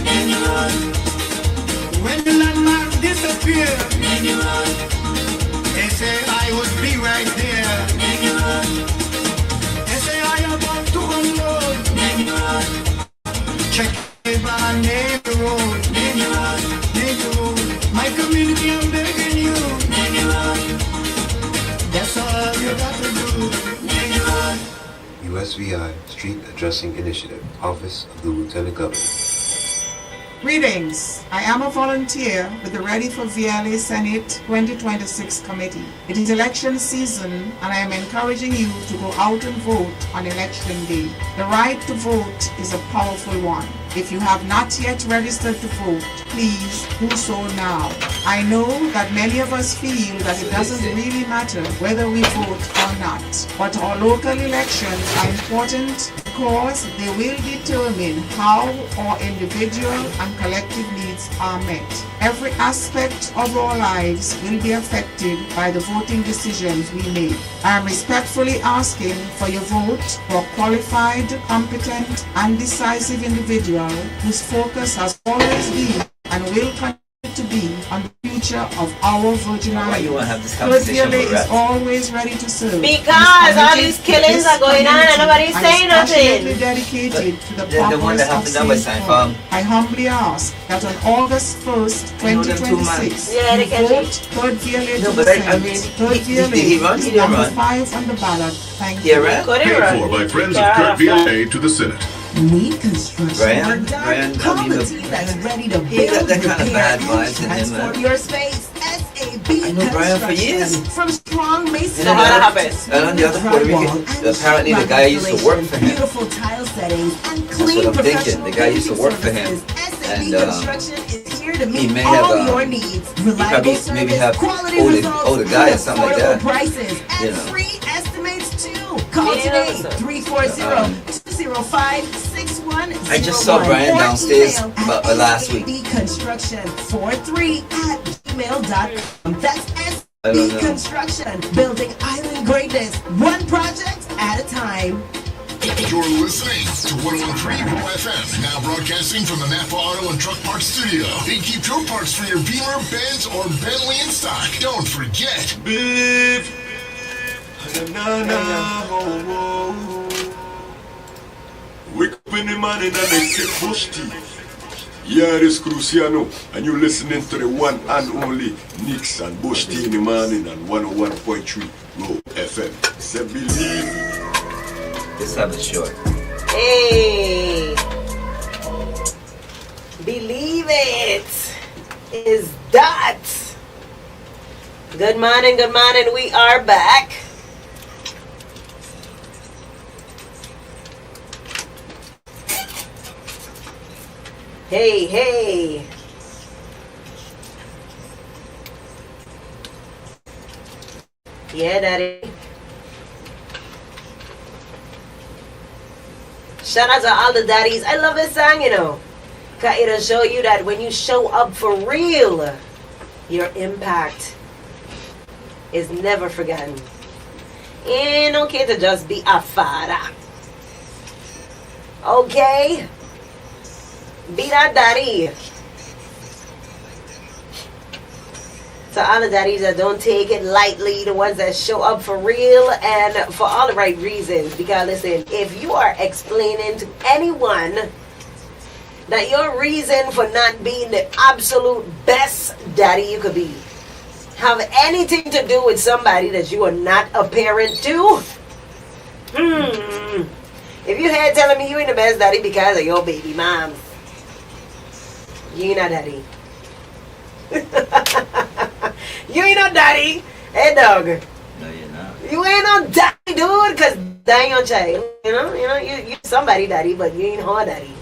Speaker 8: When the landmark disappear, they say I would be right there. They say I am about to unload. Check if I name the road. Name the road. My community, I'm begging you. That's all you got to do.
Speaker 18: USVI Street Addressing Initiative, Office of the Lieutenant Governor.
Speaker 19: Greetings. I am a volunteer with the Ready for VLA Senate 2026 committee. It is election season and I am encouraging you to go out and vote on election day. The right to vote is a powerful one. If you have not yet registered to vote, please do so now. I know that many of us feel that it doesn't really matter whether we vote or not, but our local elections are important because they will determine how our individual and collective needs are met. Every aspect of our lives will be affected by the voting decisions we make. I am respectfully asking for your vote for a qualified, competent, and decisive individual whose focus has always been and will continue to be on the future of our Virgin Islands.
Speaker 1: Why you want to have this conversation
Speaker 19: Virgin
Speaker 1: with
Speaker 19: is
Speaker 1: rats?
Speaker 19: always ready to serve.
Speaker 3: Because all these killings are going on and nobody's saying nothing.
Speaker 19: Dedicated to the
Speaker 1: The one that happened that was signed from.
Speaker 19: I humbly ask that on August 1st, 2026,
Speaker 3: Yeah, they can
Speaker 19: vote third VLA
Speaker 1: No,
Speaker 19: to
Speaker 1: but
Speaker 19: the
Speaker 1: I
Speaker 19: Senate.
Speaker 1: mean,
Speaker 19: Third
Speaker 1: did he run? He
Speaker 19: VLA is
Speaker 1: didn't
Speaker 19: number
Speaker 1: run.
Speaker 19: 5 on the ballot. Thank
Speaker 1: Yeah,
Speaker 19: you.
Speaker 1: right?
Speaker 10: Paid for by friends of Kurt VLA to the Senate.
Speaker 14: Need construction
Speaker 1: Brian?
Speaker 14: work done?
Speaker 1: Brian,
Speaker 14: Call
Speaker 1: I mean,
Speaker 14: the team that's ready to
Speaker 1: he got
Speaker 14: build,
Speaker 1: that kind of
Speaker 14: repair,
Speaker 1: bad
Speaker 14: and
Speaker 1: vibes in him,
Speaker 14: transform
Speaker 1: man.
Speaker 14: your space. SAB
Speaker 1: I know Brian for years.
Speaker 14: From strong masonry.
Speaker 1: And on the other Puerto Rican, apparently the guy used to work for him.
Speaker 14: Beautiful tile settings and
Speaker 1: That's
Speaker 14: clean
Speaker 1: what I'm thinking.
Speaker 14: professional
Speaker 1: The guy used to work for him.
Speaker 14: SAB
Speaker 1: And
Speaker 14: Construction is here to
Speaker 1: he
Speaker 14: meet
Speaker 1: may
Speaker 14: all
Speaker 1: have,
Speaker 14: your needs.
Speaker 1: he
Speaker 14: Reliable
Speaker 1: probably
Speaker 14: service,
Speaker 1: maybe have
Speaker 14: quality
Speaker 1: older
Speaker 14: results,
Speaker 1: guy or
Speaker 14: and
Speaker 1: something like
Speaker 14: affordable
Speaker 1: that.
Speaker 14: prices,
Speaker 1: You
Speaker 14: and
Speaker 1: know.
Speaker 14: free estimates too. Call today 340-205-6101.
Speaker 1: I just saw Brian downstairs last week.
Speaker 14: Construction 43@gmail.com. That's
Speaker 1: I don't know.
Speaker 14: Construction, building island greatness, one project at a time.
Speaker 10: You're listening to 101.3 Roe FM, now broadcasting from the Napa Auto and Truck Parts Studio. They keep your parts for your Beamer, Benz, or Bentley in stock. Don't forget,
Speaker 9: Beef. Wake up in the morning and I take bush tea. Yeah, this Cruciano, and you're listening to the one and only Nix and Bush Tea in the morning on 101.3 Roe FM. Say believe.
Speaker 1: Let's have it short.
Speaker 3: Hey, believe it is that. Good morning, we are back. Hey. Yeah, daddy. Shout out to all the daddies. I love this song, you know. Cause it'll show you that when you show up for real, your impact is never forgotten. Ain't okay to just be a father. Okay? Be that daddy. To all the daddies that don't take it lightly, the ones that show up for real and for all the right reasons. Because listen, if you are explaining to anyone that your reason for not being the absolute best daddy you could be have anything to do with somebody that you are not a parent to, if you had telling me you ain't the best daddy because of your baby moms, you ain't not daddy. You ain't no daddy. Hey, dog.
Speaker 1: No, you're not.
Speaker 3: You ain't no daddy, dude, because that ain't your child. You know, you somebody daddy, but you ain't her daddy.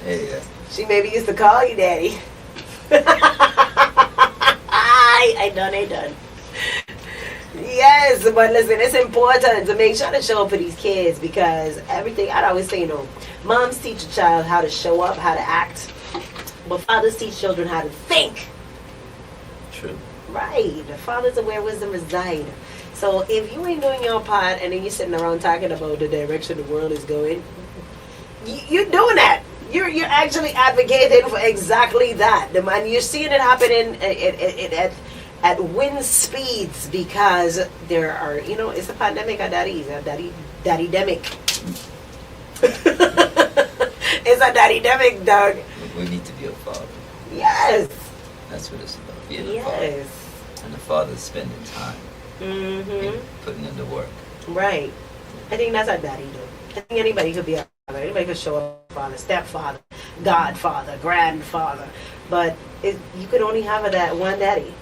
Speaker 1: Hey, yeah.
Speaker 3: She maybe used to call you daddy. I done. Yes, but listen, it's important to make sure to show up for these kids because everything, I'd always say, moms teach a child how to show up, how to act, but fathers teach children how to think.
Speaker 1: True.
Speaker 3: Right. Fathers are where wisdom reside. So if you ain't doing your part and then you're sitting around talking about the direction the world is going, you're doing that. You're actually advocating for exactly that. And you're seeing it happening at wind speeds because there are, it's a pandemic of daddies, a daddy-demic. It's a daddy-demic, dog.
Speaker 1: We need to be a father.
Speaker 3: Yes.
Speaker 1: That's what it's about. Being a father. And the father's spending time.
Speaker 3: Mm-hmm.
Speaker 1: Putting in the work.
Speaker 3: Right. I think that's a daddy do. I think anybody could be a father. Anybody could show up as a father, stepfather, godfather, grandfather. But you could only have that one daddy.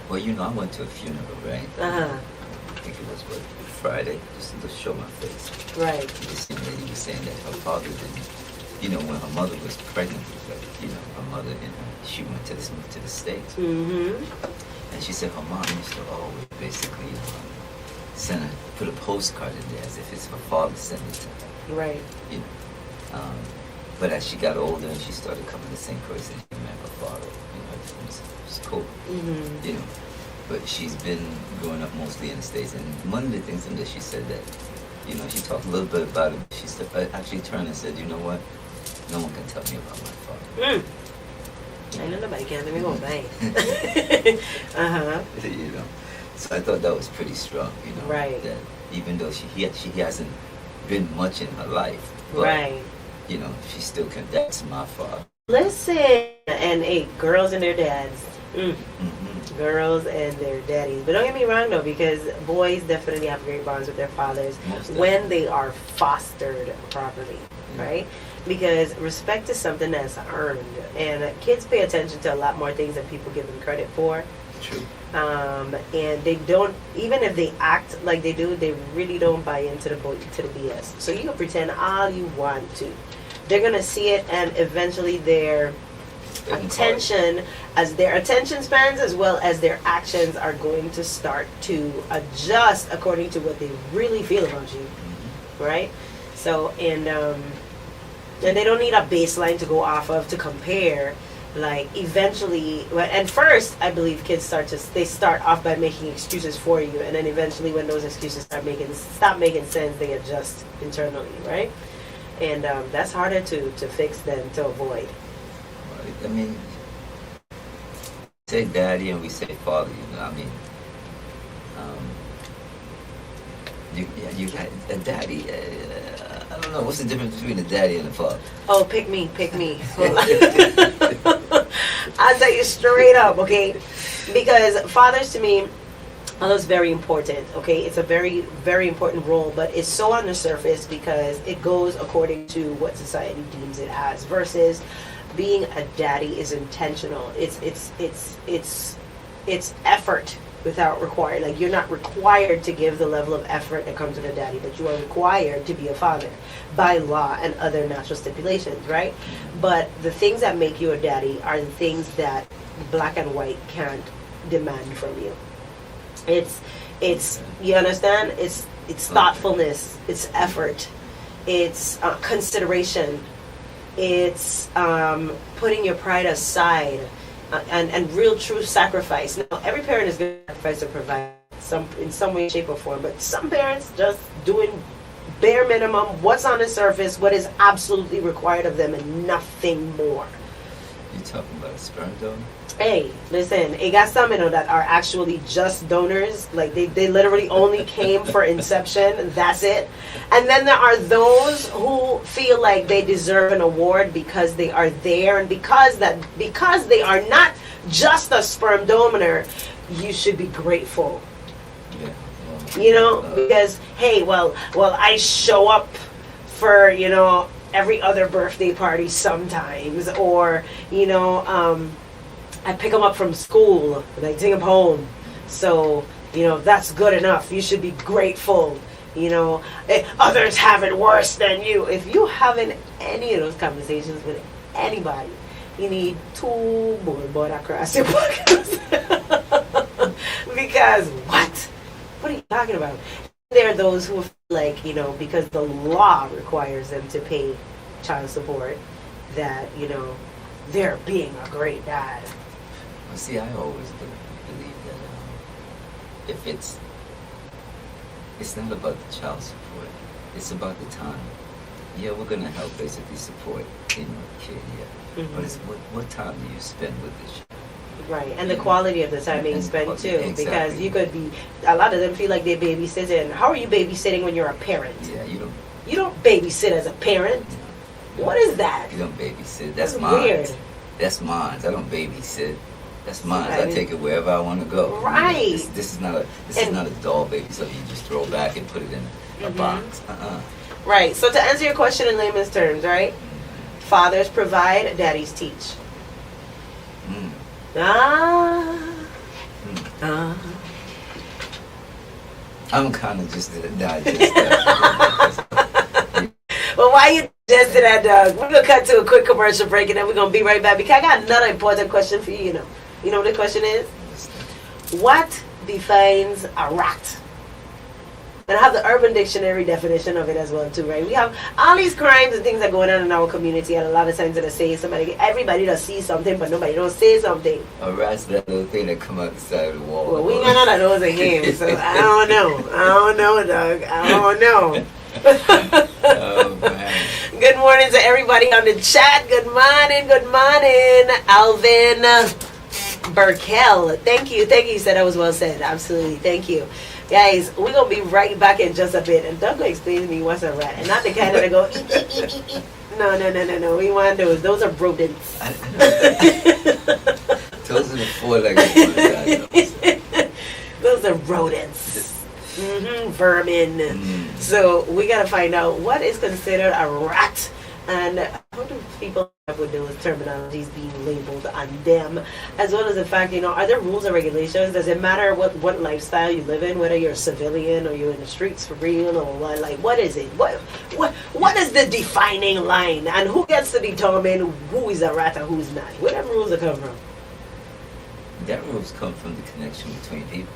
Speaker 1: Well, I went to a funeral, right?
Speaker 3: Uh-huh.
Speaker 1: I think it was, Friday, just to show my face.
Speaker 3: Right.
Speaker 1: This young lady was saying that her father didn't, when her mother was pregnant with her, her mother, she went to the States.
Speaker 3: Mm-hmm.
Speaker 1: And she said her mom used to always basically put a postcard in there as if it's her father sending it to her.
Speaker 3: Right.
Speaker 1: But as she got older and she started coming to St. Croix and she met her father, it was cool.
Speaker 3: Mm-hmm.
Speaker 1: But she's been growing up mostly in the States, and one of the things that she said that, she talked a little bit about it. She actually turned and said, you know what? No one can tell me about my father.
Speaker 3: I know nobody can. Let me go bang. Uh-huh.
Speaker 1: So I thought that was pretty strong,
Speaker 3: Right.
Speaker 1: That even though she hasn't been much in her life, but,
Speaker 3: right.
Speaker 1: She still can. That's my father.
Speaker 3: Listen, and girls and their dads. Mm-hmm. Girls and their daddies. But don't get me wrong though, because boys definitely have great bonds with their fathers when they are fostered properly, right? Because respect is something that's earned, and kids pay attention to a lot more things than people give them credit for.
Speaker 1: True.
Speaker 3: And they don't, even if they act like they do, they really don't buy into the BS. So you can pretend all you want to. They're gonna see it, and eventually their attention spans as well as their actions are going to start to adjust according to what they really feel about you, right? So and they don't need a baseline to go off of to compare like eventually, and first I believe kids start off by making excuses for you, and then eventually when those excuses stop making sense, they adjust internally, right? And that's harder to fix than to avoid.
Speaker 1: I mean, we say daddy and we say father, you know. I mean, you got a daddy. I don't know what's the difference between a daddy and a father.
Speaker 3: Oh, pick me. I'll tell you straight up, okay? Because fathers to me, that's very important, okay? It's a very, very important role, but it's so on the surface because it goes according to what society deems it as, versus being a daddy is intentional. It's effort without required. Like, you're not required to give the level of effort that comes with a daddy, but you are required to be a father by law and other natural stipulations, right? But the things that make you a daddy are the things that black and white can't demand from you. It's you understand? It's thoughtfulness, it's effort, it's consideration, it's putting your pride aside, and real true sacrifice. Now, every parent is going to sacrifice or provide in some way, shape, or form, but some parents just doing bare minimum, what's on the surface, what is absolutely required of them, and nothing more.
Speaker 1: You talking about a sperm donor?
Speaker 3: Hey, listen, it got some, that are actually just donors. Like, they literally only came for inception. That's it. And then there are those who feel like they deserve an award because they are there, and because they are not just a sperm donor, you should be grateful.
Speaker 1: Yeah.
Speaker 3: You know, because, hey, well, I show up for, every other birthday party sometimes, or, I pick them up from school and I take them home. So, that's good enough. You should be grateful. Others have it worse than you. If you having any of those conversations with anybody, you need 2 more across your buckets. Because what are you talking about? There are those who feel like, because the law requires them to pay child support, that, they're being a great dad.
Speaker 1: Well, see, I always believe that if it's not about the child support, it's about the time. Yeah, we're going to help basically support, kid, yeah.
Speaker 3: Mm-hmm.
Speaker 1: But it's what time do you spend with this child?
Speaker 3: Right, and the quality of the time being spent too,
Speaker 1: exactly.
Speaker 3: Because you could be, a lot of them feel like they're babysitting. How are you babysitting when you're a parent?
Speaker 1: Yeah,
Speaker 3: you don't babysit as a parent. What is that?
Speaker 1: You don't babysit. That's mine.
Speaker 3: Weird.
Speaker 1: That's mine. I don't babysit. That's mine. I take it wherever I want to go.
Speaker 3: Right.
Speaker 1: This is not a doll baby, so you just throw back and put it in a box.
Speaker 3: Right. So to answer your question in layman's terms, right? Fathers provide, daddies teach.
Speaker 1: I'm kind of just
Speaker 3: Well, why you just to that, Doug? We're gonna cut to a quick commercial break, and then we're gonna be right back because I got another important question for you. You know what the question is? What defines a rat? And I have the Urban Dictionary definition of it as well too, right? We have all these crimes and things that are going on in our community, and a lot of times they say everybody does see something, but nobody don't say something.
Speaker 1: A rat's that little thing that come out the side of the wall.
Speaker 3: Well, we ain't got none of those in here, so I don't know, Doug. I don't know.
Speaker 1: Oh, man.
Speaker 3: Good morning to everybody on the chat. Good morning, Alvin Burkell. Thank you. You said that was well said. Absolutely. Thank you. Guys, we're going to be right back in just a bit. And Doug will explain to me what's a rat. And not the kind that go, eek. No. We want those. Those are rodents.
Speaker 1: Those are the 4-legged ones.
Speaker 3: Those are rodents. Vermin. So we got to find out what is considered a rat. And how do people have with those terminologies being labeled on them, as well as the fact, are there rules and regulations? Does it matter what lifestyle you live in, whether you're a civilian or you're in the streets for real, or what is it? What is the defining line, and who gets to determine who is a rat and who's not? Where them rules come from?
Speaker 1: That rules come from the connection between people.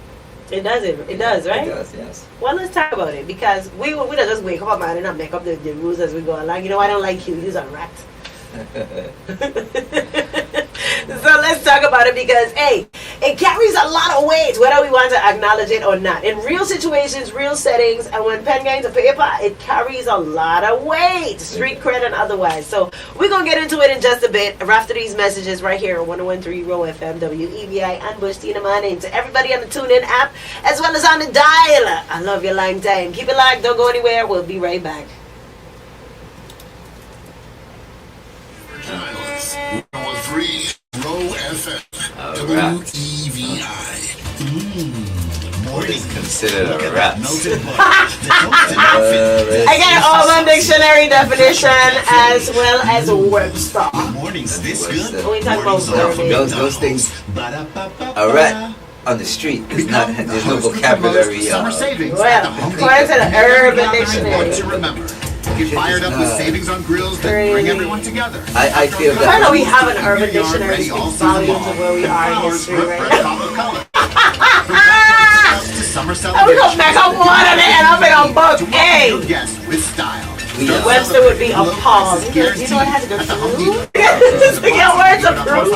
Speaker 3: It does, right?
Speaker 1: It does, yes.
Speaker 3: Well, let's talk about it, because we don't just wake up, man, and make up the rules as we go along. I don't like you. You're a rat. talk about it because, hey, it carries a lot of weight, whether we want to acknowledge it or not. In real situations, real settings, and when pen going to paper, it carries a lot of weight, street cred and otherwise. So we're going to get into it in just a bit after these messages right here on 101.3 Roe FM, WEVI, and Bush Tina Manning. To everybody on the TuneIn app, as well as on the dial. I love your long time. Keep it locked. Don't go anywhere. We'll be right back.
Speaker 10: 101.3 Roe FM, WEVI.
Speaker 1: Morning considered a wrap.
Speaker 3: I got Urban Dictionary definition as well as Webster.
Speaker 7: Mornings this good.
Speaker 3: We talk about
Speaker 1: those things. A rat on the street is not. There's no vocabulary.
Speaker 8: Summer savings.
Speaker 3: Well, according to the Urban Dictionary.
Speaker 8: To remember. Get fired up with savings on grills that bring everyone together.
Speaker 1: I feel that.
Speaker 3: I know we have an Urban Dictionary speaks volumes of where we are in history right now. And we gonna back up one and end up in a book A.
Speaker 8: With style.
Speaker 3: Webster would be appalled. You know what has to go through? Just to get words approved.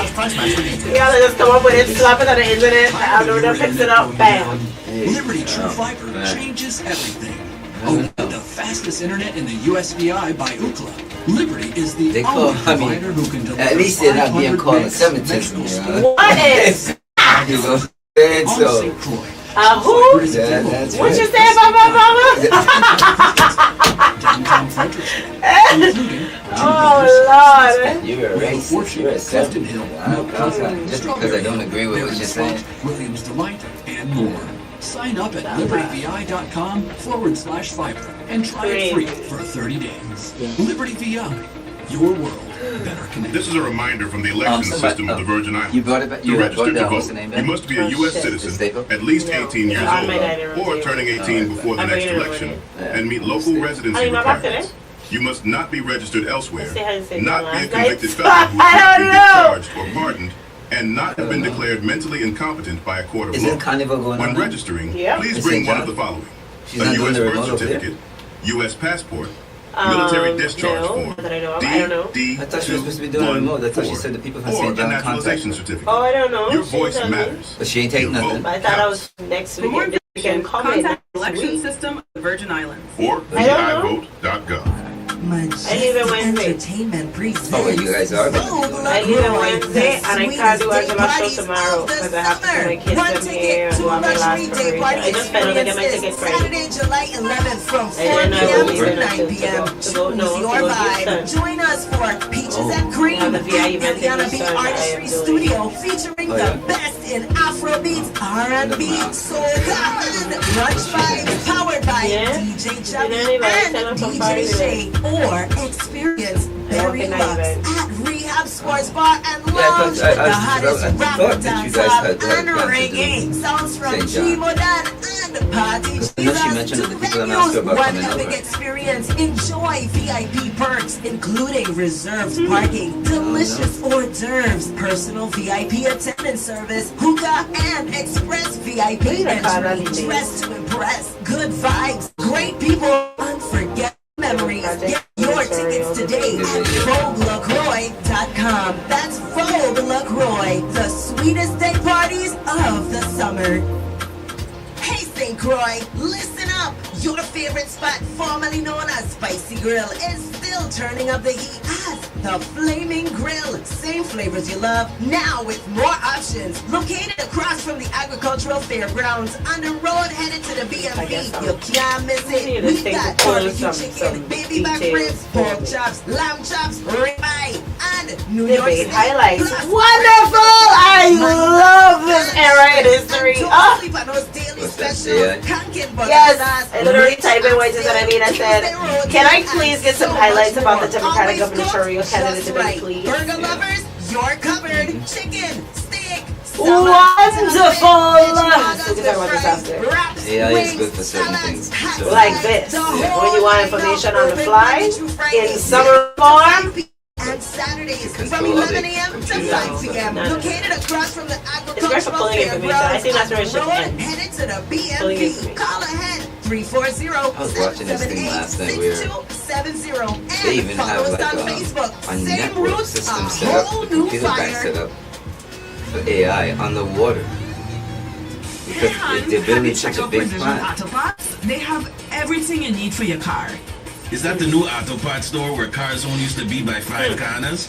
Speaker 3: You gotta just come up with it, slap it on the internet, the algorithm picks it up, bam.
Speaker 5: Liberty True Fiber changes everything. Oh, the fastest internet in the USVI by Ookla. Liberty is the only provider who can deliver
Speaker 1: at least they're not being called a Semitism.
Speaker 3: What is?
Speaker 1: You know, and so.
Speaker 3: Who? What you say about my mama? Oh, Lord.
Speaker 1: You're a racist. You're a sexist. Just because I don't agree with what you're saying.
Speaker 5: Williams Delight and more. Sign up at libertyvi.com/fiber and try it free for 30 days. Liberty VI, your world better connected.
Speaker 20: This is a reminder from the election system of the Virgin Islands.
Speaker 1: You brought it back.
Speaker 20: To register to vote, you must be a U.S. citizen, at least 18 years old, or turning 18 before the next election, and meet local residency requirements. You must not be registered elsewhere, not be a convicted felon who should be charged or pardoned, and not have been declared mentally incompetent by a court of law. When registering, please bring one of the following: a U.S. birth certificate, U.S. passport, military discharge form, D,
Speaker 1: I thought she was supposed to be doing remote. I thought she said the people from
Speaker 20: or
Speaker 1: St.
Speaker 20: a
Speaker 1: John
Speaker 20: naturalization certificate.
Speaker 3: Oh, I don't know.
Speaker 20: Your voice matters.
Speaker 1: But she ain't taking nothing.
Speaker 3: I thought I was next week. You can
Speaker 21: contact the election system of the Virgin Islands.
Speaker 20: Or vivote.gov.
Speaker 14: Entertainment presents.
Speaker 1: Oh, you guys are.
Speaker 3: I leave on Wednesday and I can't do a show tomorrow because I have to put my kids in here and do my last preparation. I just fell to get my tickets ready.
Speaker 14: Saturday, July 11th from 4
Speaker 3: I didn't know
Speaker 14: p.m.
Speaker 3: we
Speaker 14: to
Speaker 3: were
Speaker 14: 9 p.m.
Speaker 3: to go
Speaker 14: Your vibe. Join us for Peaches and Cream
Speaker 3: the VI event in
Speaker 14: Eliana B
Speaker 3: Houston that I
Speaker 14: Artistry
Speaker 3: am doing.
Speaker 14: Studio featuring the best in Afrobeats, R&B, soca, and brunch vibes powered by DJ Chubby and DJ Shay. Or experience Berry Bucks at Rehab Sports Bar and Lounge with the hottest rap, dancehall, and reggae sounds from G-Modern and Party Jesus. Two venues, one epic experience. Enjoy VIP perks, including reserved parking, delicious hors d'oeuvres, personal VIP attendance service, hookah, and express VIP entry. Dressed to impress, good vibes, great people, unforgettable memories. Get your tickets today at VogueLaCroix.com. That's Vogue LaCroix, the sweetest day parties of the summer. Hey St. Croix, listen up. Your favorite spot, formerly known as Spicy Grill, is still turning up the heat as the Flaming Grill. Same flavors you love, now with more options. Located across from the Agricultural Fairgrounds on the road headed to the BMP. You can't miss it. We got barbecue chicken, baby back ribs, pork chops, lamb chops, ribeye, and New York State
Speaker 3: highlights.
Speaker 14: plus
Speaker 3: Wonderful! I love this era in history.
Speaker 14: Don't sleep on those daily specials.
Speaker 3: Yes, I literally typed in what I mean. I said, can I please get some highlights about the Democratic gubernatorial candidate debate, please?
Speaker 14: Burger lovers, you're covered. Chicken, steak,
Speaker 3: wonderful! So we can talk about this after.
Speaker 1: AI is good for certain things. So.
Speaker 3: Like this. When you want information on the fly, in summer form,
Speaker 14: and Saturdays from 11 a.m. to 5 p.m. Located across from the Agricultural Fairgrounds
Speaker 3: I think that's where it should end.
Speaker 14: Headed to the BMP. Call ahead 340-778-6270
Speaker 1: They even have like
Speaker 14: on Facebook.
Speaker 1: a network system set up, the computer bank set up. for AI on the water. Because they're building such a big plant.
Speaker 2: Autoparts, they have everything you need for your car.
Speaker 22: Is that the new Autopart store where cars only used to be by 5 corners?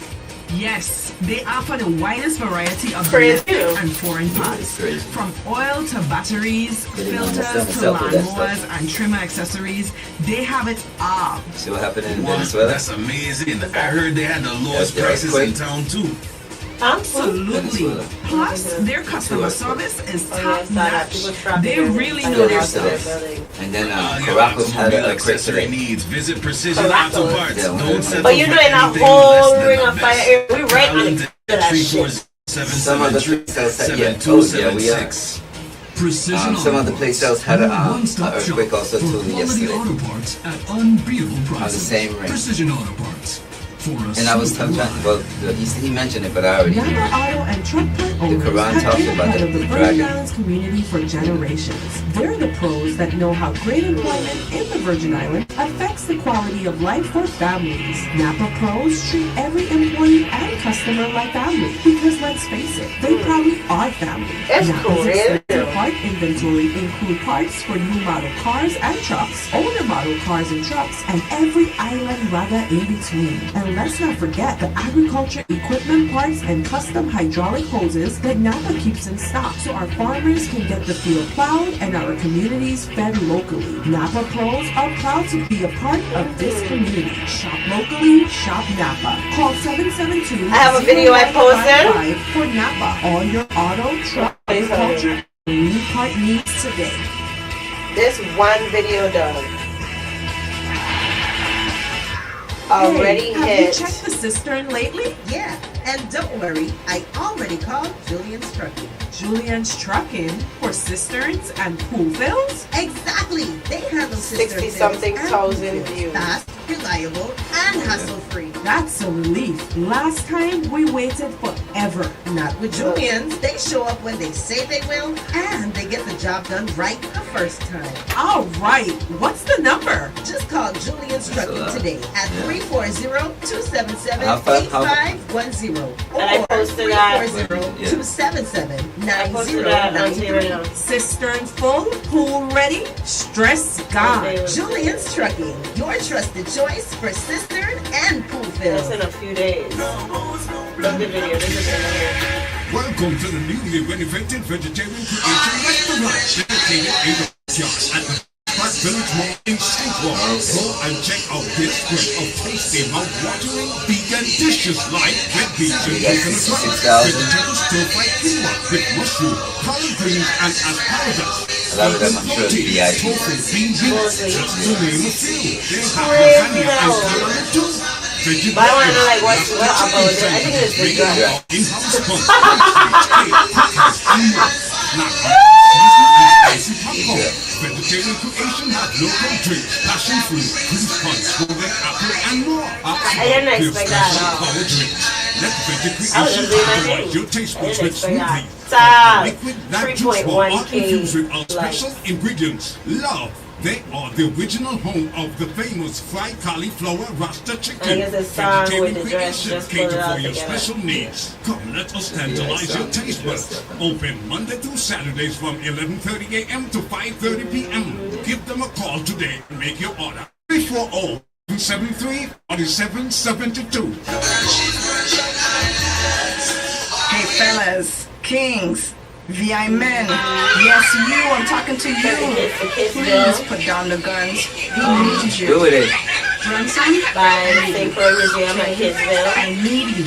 Speaker 2: Yes, they offer the widest variety of
Speaker 3: Crazy.
Speaker 2: domestic and foreign parts. From oil to batteries, filters to lawnmowers and trimmer accessories, they have it all.
Speaker 1: See what happened in
Speaker 22: Wow,
Speaker 1: Venezuela?
Speaker 22: that's amazing. I heard they had the lowest prices in town too.
Speaker 2: Absolutely. Plus, their customer service is top notch. They really know their stuff.
Speaker 1: And then Caracas had a great today.
Speaker 22: Needs. Visit Precision Auto Parts. Don't settle
Speaker 3: But you know, in a whole ring of fire area, we right on the that shit.
Speaker 1: Some of the place sales had, we are. Some of the place sales had an earthquake also too yesterday. On the same ring.
Speaker 5: Precision Auto Parts.
Speaker 1: And I was talking about, he mentioned it, but I already knew.
Speaker 13: Napa Auto and Truck Plant owners have been part of the Virgin Islands community for generations. They're the pros that know how great employment in the Virgin Islands affects the quality of life for families. Napa pros treat every employee and customer like family because let's face it, they probably are family. Napa's extensive part inventory include parts for new model cars and trucks, older model cars and trucks, and every island ragga in between. And let's not forget the agriculture equipment parts and custom hydraulic hoses that Napa keeps in stock so our farmers can get the field plowed and our communities fed locally. Napa pros are proud to be a part of this community. Shop locally, shop Napa. Call 772
Speaker 3: I have a video I posted
Speaker 13: for Napa. All your auto, truck, agriculture, and new part needs today.
Speaker 3: This one video done. Already
Speaker 12: have
Speaker 3: hit.
Speaker 12: you checked the cistern lately? Yeah, and don't worry, I already called Julian's Trucking.
Speaker 13: Julian's Trucking for cisterns and pool fills?
Speaker 12: Exactly. They handle cistern
Speaker 3: 60-something
Speaker 12: fills and
Speaker 3: thousand
Speaker 12: pool fills.
Speaker 3: views.
Speaker 12: Fast, reliable, and hassle-free.
Speaker 13: That's a relief. Last time we waited forever.
Speaker 12: Not with Julian's. They show up when they say they will, and they get the job done right the first time.
Speaker 13: All right. What's the number?
Speaker 12: Just call Julian's Trucking today at 340-277-8510 or 340-277-9090.
Speaker 13: Cistern full, pool ready, stress gone.
Speaker 12: Julian's Trucking, your trusted choice for cistern and pool fills.
Speaker 3: That's in a few days. Love the video. This is in here.
Speaker 8: Welcome to the newly renovated vegetarian creation restaurant dedicated in the yard at the Park Village Mall in St. Paul. Go and check out this spread of tasty, mouth-watering vegan dishes like red beans and coconut rice, vegetable stir-fried quinoa with mushroom, collard greens, and asparagus.
Speaker 1: A lot of them, I'm sure, is VIP.
Speaker 8: Tofu, bean beans, just to name a few. They have lasagna and salad too.
Speaker 3: But I want to know, like, what about it? I think it's the dress.
Speaker 8: In-house pump, cake, cookies, and more. Not spicy popcorn. Vegetarian creation have local drinks, passion fruit, juice punch, golden apple, and more.
Speaker 3: I didn't expect that at all.
Speaker 8: Power drinks. Let Veggie
Speaker 3: I was
Speaker 8: Creation
Speaker 3: just doing my
Speaker 8: optimize
Speaker 3: thing.
Speaker 8: your taste
Speaker 3: I
Speaker 8: buds
Speaker 3: didn't
Speaker 8: with
Speaker 3: expect that.
Speaker 8: smoothie.
Speaker 3: Stop.
Speaker 8: Liquid that juice bar are
Speaker 3: 3.1K
Speaker 8: infused with our
Speaker 3: likes.
Speaker 8: special ingredients. Love. They are the original home of the famous fried cauliflower rasta chicken.
Speaker 3: I guess the song
Speaker 8: Vegetarian
Speaker 3: with the dress
Speaker 8: creation
Speaker 3: just pull it
Speaker 8: cater
Speaker 3: out
Speaker 8: for your
Speaker 3: together.
Speaker 8: special needs. Come, let us tantalize your taste buds. Open Monday through Saturdays from 11:30 a.m. to 5:30 p.m. Give them a call today and make your order. 340-273-4772.
Speaker 2: Hey fellas, kings, VI men, yes you, I'm talking to you. Please put down the guns. We need you.
Speaker 1: Do it.
Speaker 2: Grandson?
Speaker 3: By the St. Croix Museum at Kidsville.
Speaker 2: I need you.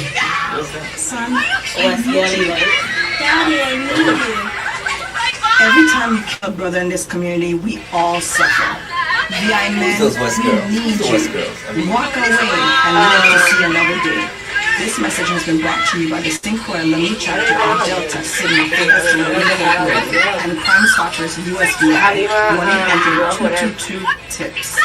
Speaker 2: Son,
Speaker 3: West Galley, right?
Speaker 2: Daddy, I need you. Every time you kill a brother in this community, we all suffer. VI men,
Speaker 1: Who's those West
Speaker 2: we
Speaker 1: girls?
Speaker 2: need
Speaker 1: Who's the
Speaker 2: you.
Speaker 1: West girls?
Speaker 2: Walk away and live to see another day. This message has been brought to you by the St. Croix Lamy chapter of Delta City Affairs and Crime Stoppers USDI 1-800-222-TIPS.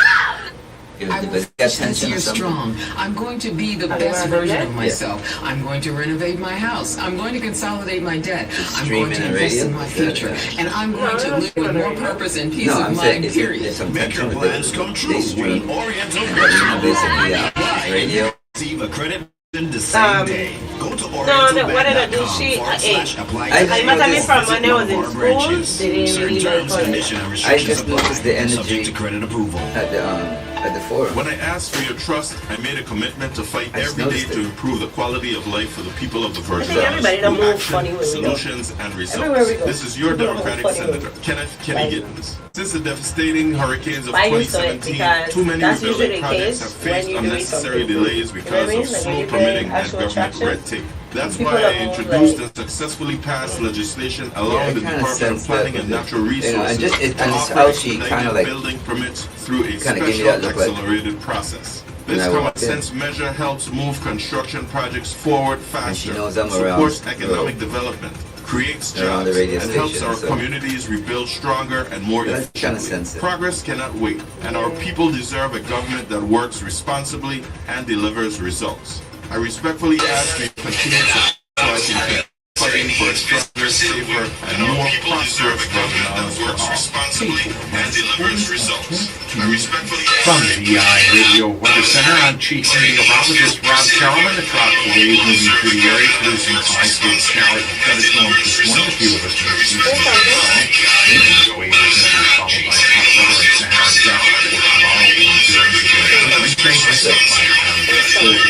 Speaker 6: I will be 6 years strong. I'm going to be the best version of myself. I'm going to renovate my house. I'm going to consolidate my debt. I'm going to invest in my future. And I'm going to live with more purpose and peace of mind, period.
Speaker 7: Make your plans come true with an Oriental
Speaker 1: basically, radio.
Speaker 7: Receive a credit the same day. Go to
Speaker 3: what did I do? I must have been from when I was in school. They didn't really like
Speaker 1: I just noticed the energy
Speaker 7: subject to credit approval.
Speaker 1: At the forum.
Speaker 20: When I asked for your trust, I made a commitment to fight every day to improve the quality of life for the people of the Virgin Islands.
Speaker 3: Everybody don't move funny when we go.
Speaker 20: Solutions and results. This is your Democratic Senator, Kenneth Kenny Gittens. Since the devastating hurricanes of 2017, too many rebuilding projects have faced unnecessary delays because of slow permitting and government red tape. That's why I introduced and successfully passed legislation allowing the Department of Planning and Natural Resources to operate building permits through a special accelerated process. This common sense measure helps move construction projects forward faster, supports economic development, creates jobs, and helps our communities rebuild stronger and more efficiently. Progress cannot wait, and our people deserve a government that works responsibly and delivers results. I respectfully ask you to continue to fighting for a stronger, safer, and more prosperous Virgin Islands for all.
Speaker 15: From the VI Radio Weather Center, I'm Chief Meteorologist Rob Carrollman. The tropical wave moving through the area, producing some isolated showers and thunderstorms this morning. A few of us may see some rainfall. This wave is going to be followed by hot weather in Sahara Desert for tomorrow and during the day. Wind strength is up by the time of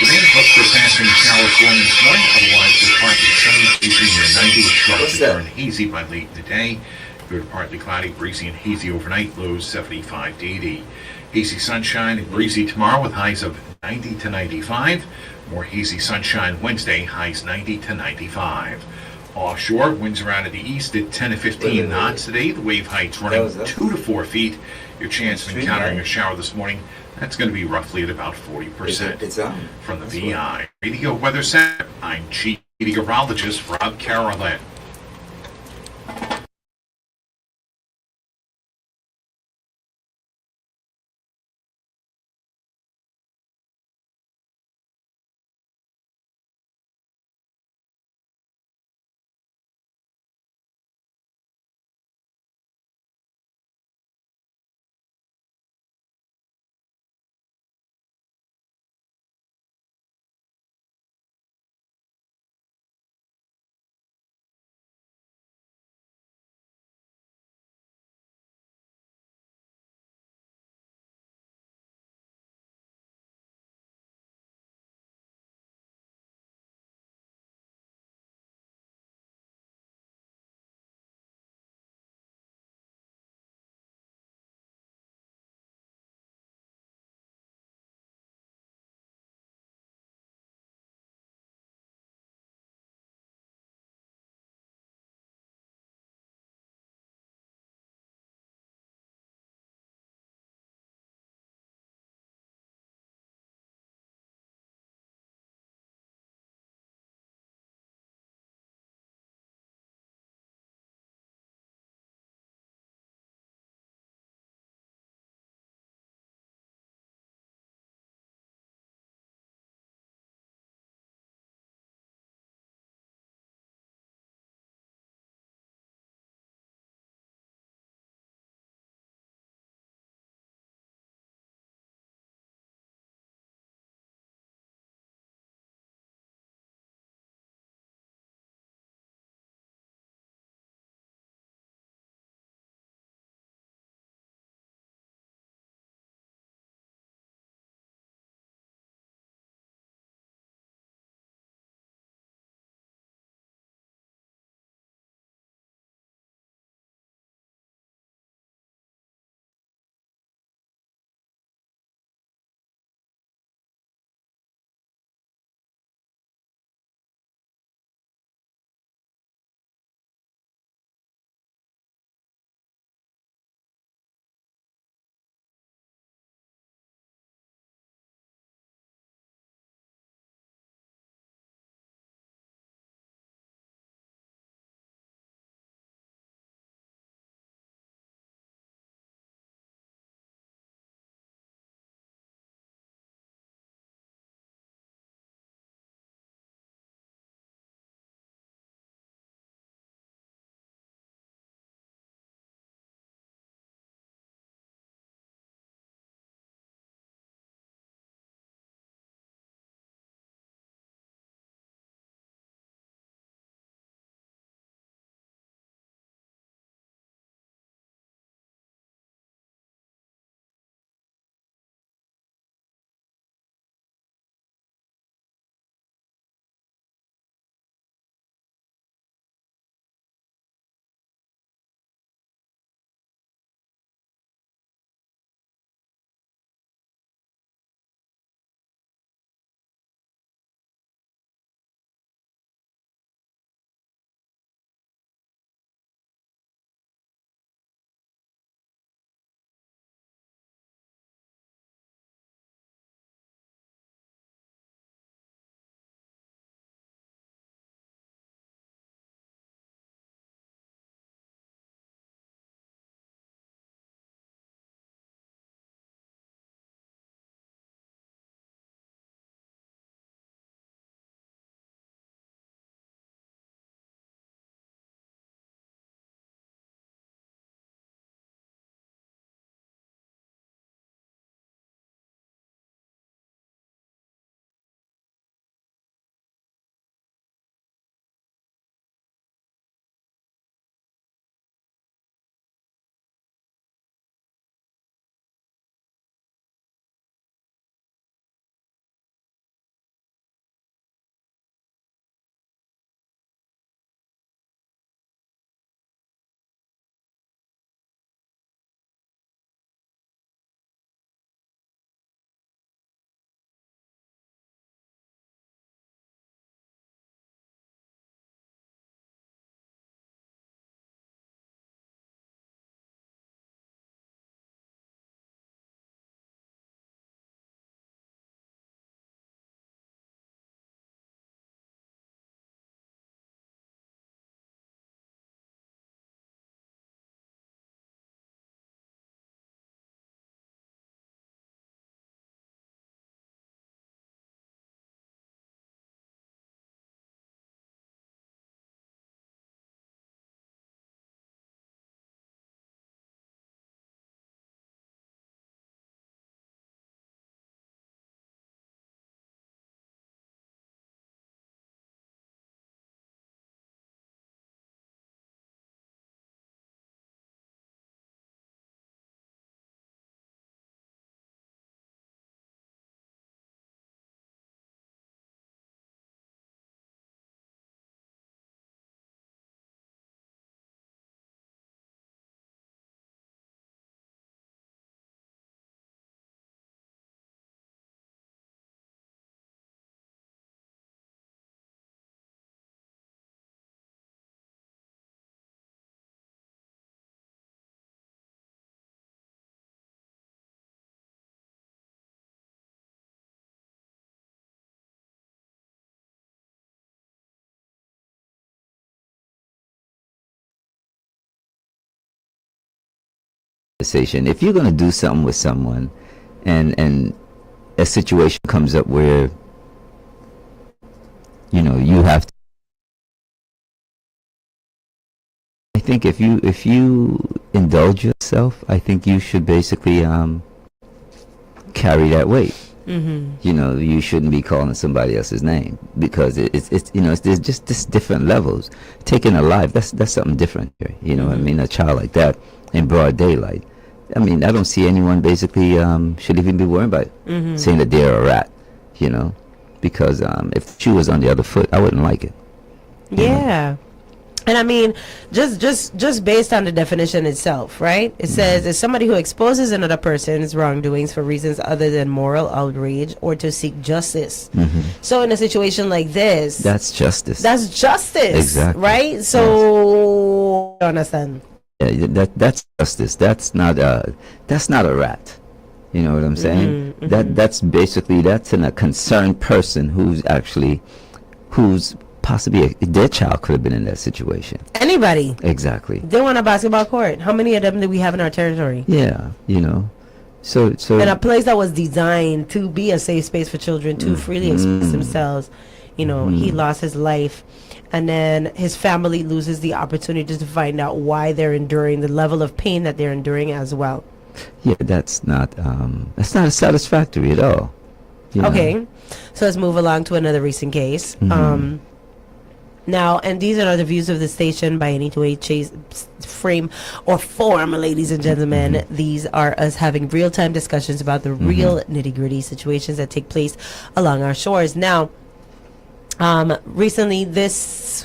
Speaker 15: Today, look for passing showers going this morning. Otherwise, we're partly sunny, breezy near 90. Short to turn hazy by late in the day. Good partly cloudy, breezy and hazy overnight. Lows 75 to 80. Hazy sunshine and breezy tomorrow with highs of 90 to 95. More hazy sunshine Wednesday, highs 90 to 95. Offshore, winds around to the east at 10 to 15 knots today. The wave height's running 2 to 4 feet. Your chance of encountering a shower this morning, that's going to be roughly at about 40%. From the VI Radio Weather Center, I'm Chief Meteorologist Rob Carrollman.
Speaker 1: conversation. If you're going to do something with someone, and a situation comes up where you have to, I think if you indulge yourself, I think you should basically carry that weight. You shouldn't be calling somebody else's name, because it's there's just this different levels. Taking a life, that's something different here. What I mean? A child like that in broad daylight. I mean, I don't see anyone basically should even be worried about saying that they're a rat. Because if she was on the other foot, I wouldn't like it.
Speaker 3: Yeah. And I mean, just based on the definition itself, right? It says, is somebody who exposes another person's wrongdoings for reasons other than moral outrage or to seek justice. So in a situation like this,
Speaker 1: that's justice.
Speaker 3: That's justice,
Speaker 1: exactly.
Speaker 3: Right? So, I understand.
Speaker 1: Yeah, that's justice. That's not a rat. You know what I'm saying? That's basically a concerned person who's possibly their child could have been in that situation.
Speaker 3: Anybody.
Speaker 1: Exactly.
Speaker 3: They want a basketball court. How many of them do we have in our territory?
Speaker 1: Yeah, So
Speaker 3: in a place that was designed to be a safe space for children to freely express themselves, he lost his life, and then his family loses the opportunity to find out why they're enduring the level of pain that they're enduring as well.
Speaker 1: Yeah, that's not satisfactory at all.
Speaker 3: Okay, so let's move along to another recent case. Now, and these are the views of the station by any way, frame, or form, ladies and gentlemen. These are us having real-time discussions about the real nitty-gritty situations that take place along our shores. Now, recently,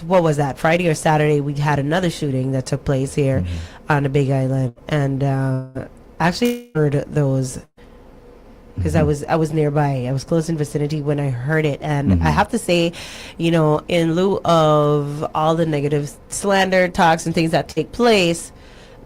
Speaker 3: what was that, Friday or Saturday, we had another shooting that took place here on the Big Island, and actually heard those because I was nearby. I was close in vicinity when I heard it, and I have to say, in lieu of all the negative slander talks and things that take place,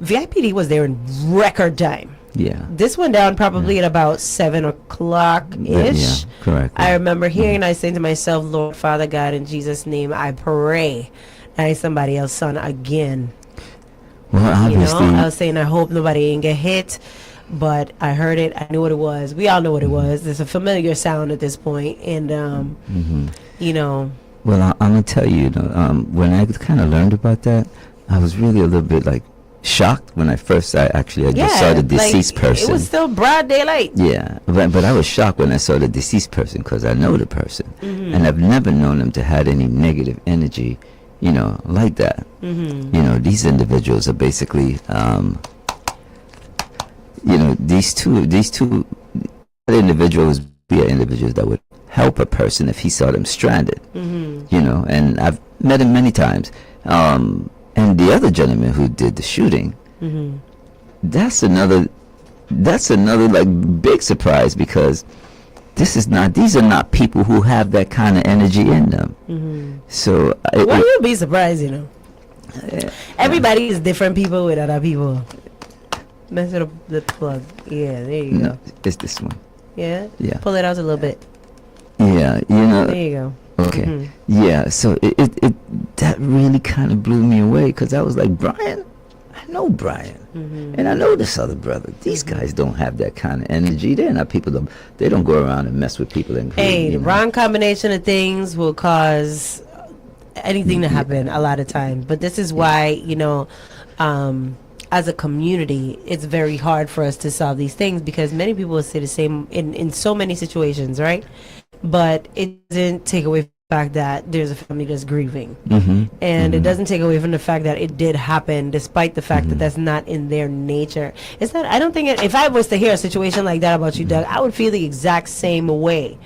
Speaker 3: VIPD was there in record time.
Speaker 1: Yeah,
Speaker 3: this went down probably at about 7 o'clock ish.
Speaker 1: Yeah, correct.
Speaker 3: I remember hearing, I saying to myself, Lord Father God, in Jesus' name, I pray that I somebody else's son again.
Speaker 1: Well, obviously,
Speaker 3: I was saying I hope nobody ain't get hit. But I heard it. I knew what it was. We all know what it was. It's a familiar sound at this point, and
Speaker 1: Well, I'm gonna tell you, when I kind of learned about that, I was really a little bit shocked when I just saw the deceased person.
Speaker 3: It was still broad daylight.
Speaker 1: Yeah, but I was shocked when I saw the deceased person because I know the person, and I've never known them to have any negative energy, like that. These individuals are basically. These two individuals be individuals that would help a person if he saw them stranded. And I've met him many times. And the other gentleman who did the shooting, that's another big surprise, because these are not people who have that kind of energy in them. So
Speaker 3: you'd be surprised, everybody is different people with other people. Mess it up, the plug. Yeah, there you go.
Speaker 1: It's this one.
Speaker 3: Yeah?
Speaker 1: Yeah.
Speaker 3: Pull it out a little bit.
Speaker 1: Yeah,
Speaker 3: There you go.
Speaker 1: Okay. Yeah, so it that really kind of blew me away, because I was like, Brian? I know Brian. And I know this other brother. These guys don't have that kind of energy. They're not people they don't go around and mess with people.
Speaker 3: The wrong combination of things will cause anything to happen a lot of times. But this is why, as a community, it's very hard for us to solve these things, because many people will say the same in so many situations, right? But it doesn't take away from the fact that there's a family that's grieving. And it doesn't take away from the fact that it did happen, despite the fact that that's not in their nature. It's not, I don't think if I was to hear a situation like that about you, Doug, I would feel the exact same way.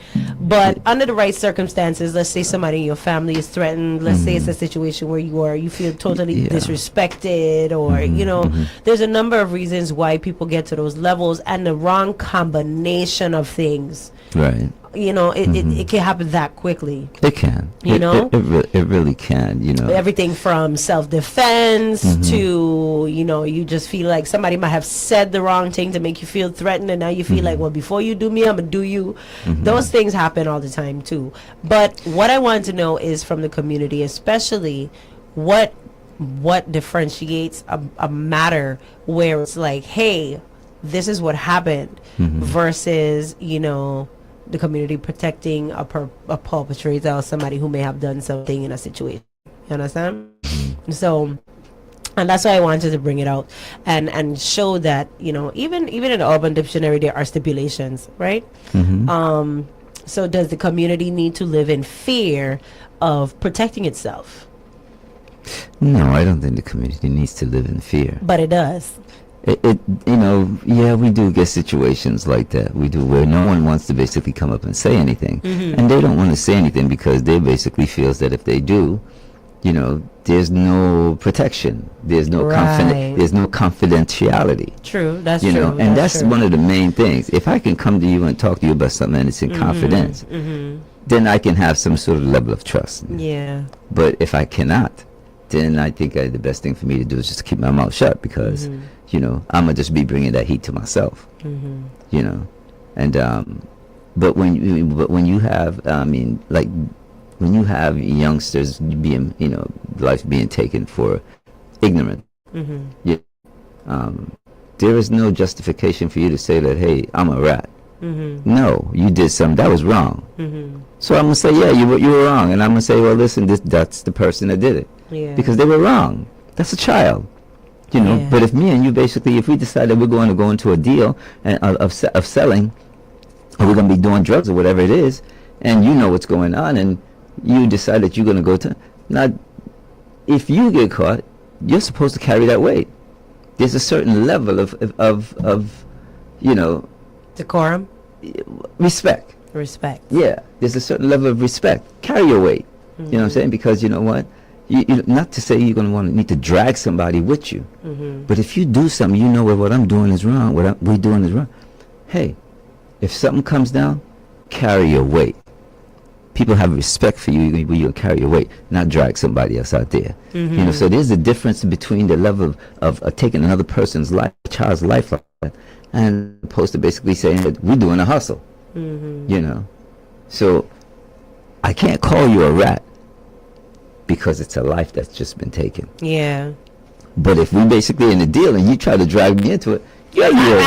Speaker 3: But under the right circumstances, let's say somebody in your family is threatened, let's say it's a situation where you feel totally disrespected, or there's a number of reasons why people get to those levels, and the wrong combination of things,
Speaker 1: right,
Speaker 3: it can happen that quickly.
Speaker 1: It can. It really can.
Speaker 3: Everything from self-defense to you just feel like somebody might have said the wrong thing to make you feel threatened, and now you feel like, well, before you do me, I'm gonna do you. Those things happen all the time too. But what I want to know is from the community, especially, what what differentiates a matter where it's like, hey, this is what happened, versus, you know, the community protecting a perpetrator or somebody who may have done something in a situation. You understand? So, and that's why I wanted to bring it out and show that, you know, even in the Urban Dictionary there are stipulations, right? So does the community need to live in fear of protecting itself?
Speaker 1: No, I don't think the community needs to live in fear.
Speaker 3: But it does.
Speaker 1: It you know, yeah, we do get situations like that. We do, where no one wants to basically come up and say anything. And they don't want to say anything because they basically feels that if they do, you know, there's no protection. There's no there's no confidentiality.
Speaker 3: True, that's
Speaker 1: you know,
Speaker 3: true.
Speaker 1: and that's
Speaker 3: true.
Speaker 1: one of the main things. If I can come to you and talk to you about something and it's in confidence, then I can have some sort of level of trust.
Speaker 3: Yeah.
Speaker 1: But if I cannot, then I think the best thing for me to do is just keep my mouth shut, because you know, I'm gonna just be bringing that heat to myself. You know, and but when you have, I mean, like, when you have youngsters being, you know, life being taken for ignorance, there is no justification for you to say that, hey, I'm a rat. No, you did something that was wrong. So I'm gonna say, yeah, you were wrong, and I'm gonna say, well, listen, that's the person that did it, because they were wrong. That's a child, you know. But if me and you basically, if we decide that we're going to go into a deal and of selling, or we're gonna be doing drugs or whatever it is, and you know what's going on, and you decide that you're gonna go to, now, if you get caught, you're supposed to carry that weight. There's a certain level of you know,
Speaker 3: decorum,
Speaker 1: respect. Yeah, there's a certain level of respect. Carry your weight. You know what I'm saying? Because you know what? You not to say you're gonna need to drag somebody with you, but if you do something, you know what I'm doing is wrong. What we're doing is wrong. Hey, if something comes down, carry your weight. People have respect for you when you carry your weight, not drag somebody else out there. You know, so there's a difference between the level of taking another person's life, a child's life, like that, and opposed to basically saying that we're doing a hustle. You know, so I can't call you a rat because it's a life that's just been taken.
Speaker 3: Yeah.
Speaker 1: But if we basically in a deal and you try to drag me into it, yeah, you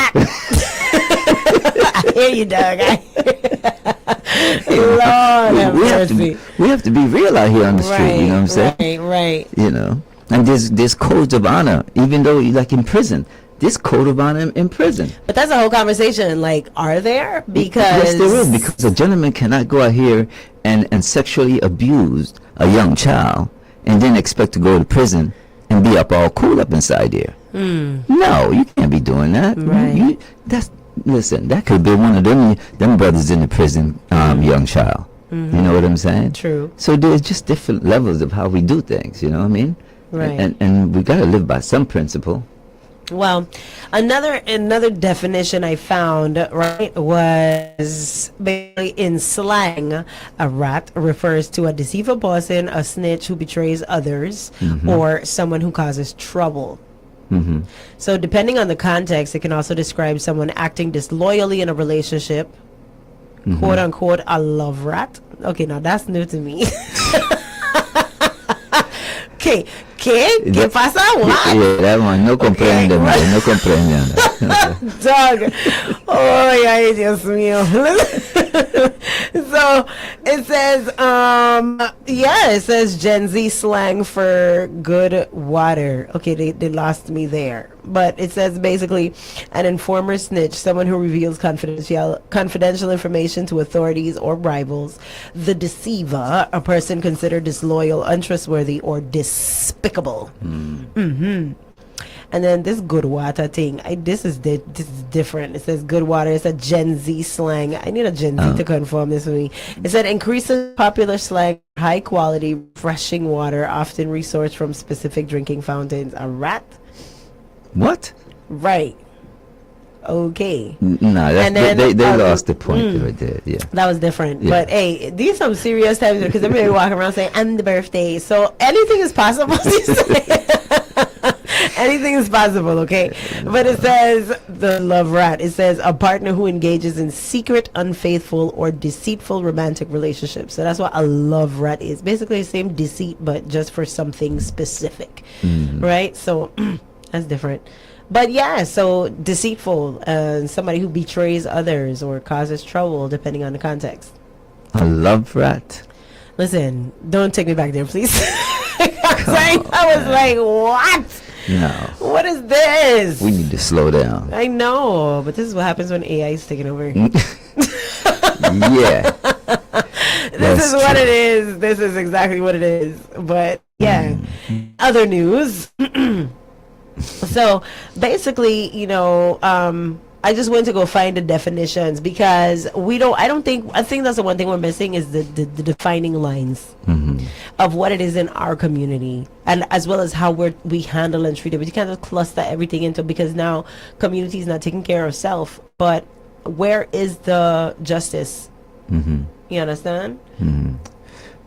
Speaker 3: I hear you, Doug. Lord
Speaker 1: we have to be real out here on the street. You know what I'm saying?
Speaker 3: Right.
Speaker 1: You know, and there's codes of honor, even though you like in prison. This code of honor in prison.
Speaker 3: But that's a whole conversation. Like, are there? Because
Speaker 1: yes, there is. Because a gentleman cannot go out here and sexually abuse a young child and then expect to go to prison and be up all cool up inside there. No, you can't be doing that.
Speaker 3: Right.
Speaker 1: Listen, that could be one of them brothers in the prison, young child. You know what I'm saying?
Speaker 3: True.
Speaker 1: So there's just different levels of how we do things. You know what I mean?
Speaker 3: Right.
Speaker 1: And we got to live by some principle.
Speaker 3: Well, another definition I found, right, was basically in slang, a rat refers to a deceitful person, a snitch who betrays others, or someone who causes trouble. So depending on the context, it can also describe someone acting disloyally in a relationship, quote unquote, a love rat. Okay, now that's new to me. Okay, ¿qué pasa? What?
Speaker 1: Yeah, that one, no comprende, man, no comprende.
Speaker 3: Dog. Oh, ay, Dios mío. So it says, it says Gen Z slang for good water. Okay, they lost me there. But it says basically an informer snitch, someone who reveals confidential information to authorities or rivals. The deceiver, a person considered disloyal, untrustworthy, or despicable. And then this good water thing, this is different. It says good water. It's a Gen Z slang. I need a Gen Z to confirm this with me. It said increases popular slang, high quality, refreshing water, often resourced from specific drinking fountains. A rat?
Speaker 1: What?
Speaker 3: Right. Okay.
Speaker 1: No, they lost the point right there. Yeah.
Speaker 3: That was different.
Speaker 1: Yeah.
Speaker 3: But hey, these some serious times because everybody walking around saying, I'm the birthday. So anything is possible. Anything Anything is possible, okay? But it says, the love rat, it says a partner who engages in secret, unfaithful, or deceitful romantic relationships. So that's what a love rat is. Basically the same deceit, but just for something specific, right? So that's different. But yeah, so deceitful, somebody who betrays others or causes trouble, depending on the context.
Speaker 1: A love rat?
Speaker 3: Listen, don't take me back there, please. I was like, what?
Speaker 1: No.
Speaker 3: What is this?
Speaker 1: We need to slow down.
Speaker 3: I know, but this is what happens when AI is taking over.
Speaker 1: Yeah.
Speaker 3: This is what it is. This is exactly what it is. But yeah, other news. So basically, you know, I just went to go find the definitions because I think that's the one thing we're missing is the defining lines of what it is in our community, and as well as how we handle and treat it. But you can't just cluster everything into, because now community is not taking care of self, but where is the justice? You understand?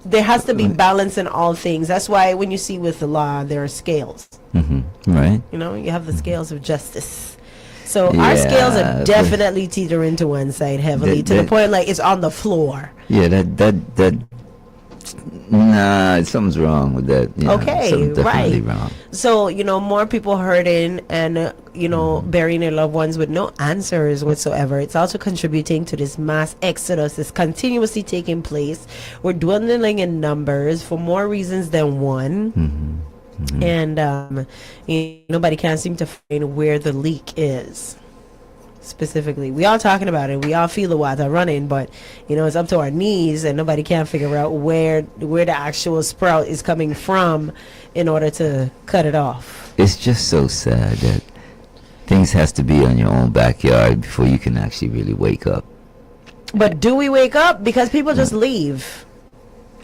Speaker 3: There has to be balance in all things. That's why when you see with the law, there are scales.
Speaker 1: Right.
Speaker 3: You know, you have the scales of justice. So our scales are definitely teetering to one side heavily, to the point like it's on the floor.
Speaker 1: Yeah, nah, something's wrong with that. Yeah,
Speaker 3: okay, right.
Speaker 1: Wrong.
Speaker 3: So, you know, more people hurting and, you know, burying their loved ones with no answers whatsoever. It's also contributing to this mass exodus that's continuously taking place. We're dwindling in numbers for more reasons than one. And nobody can seem to find where the leak is. Specifically, we all talking about it. We all feel the water running, but you know it's up to our knees, and nobody can figure out where the actual sprout is coming from in order to cut it off.
Speaker 1: It's just so sad that things has to be on your own backyard before you can actually really wake up.
Speaker 3: But do we wake up? Because people just leave.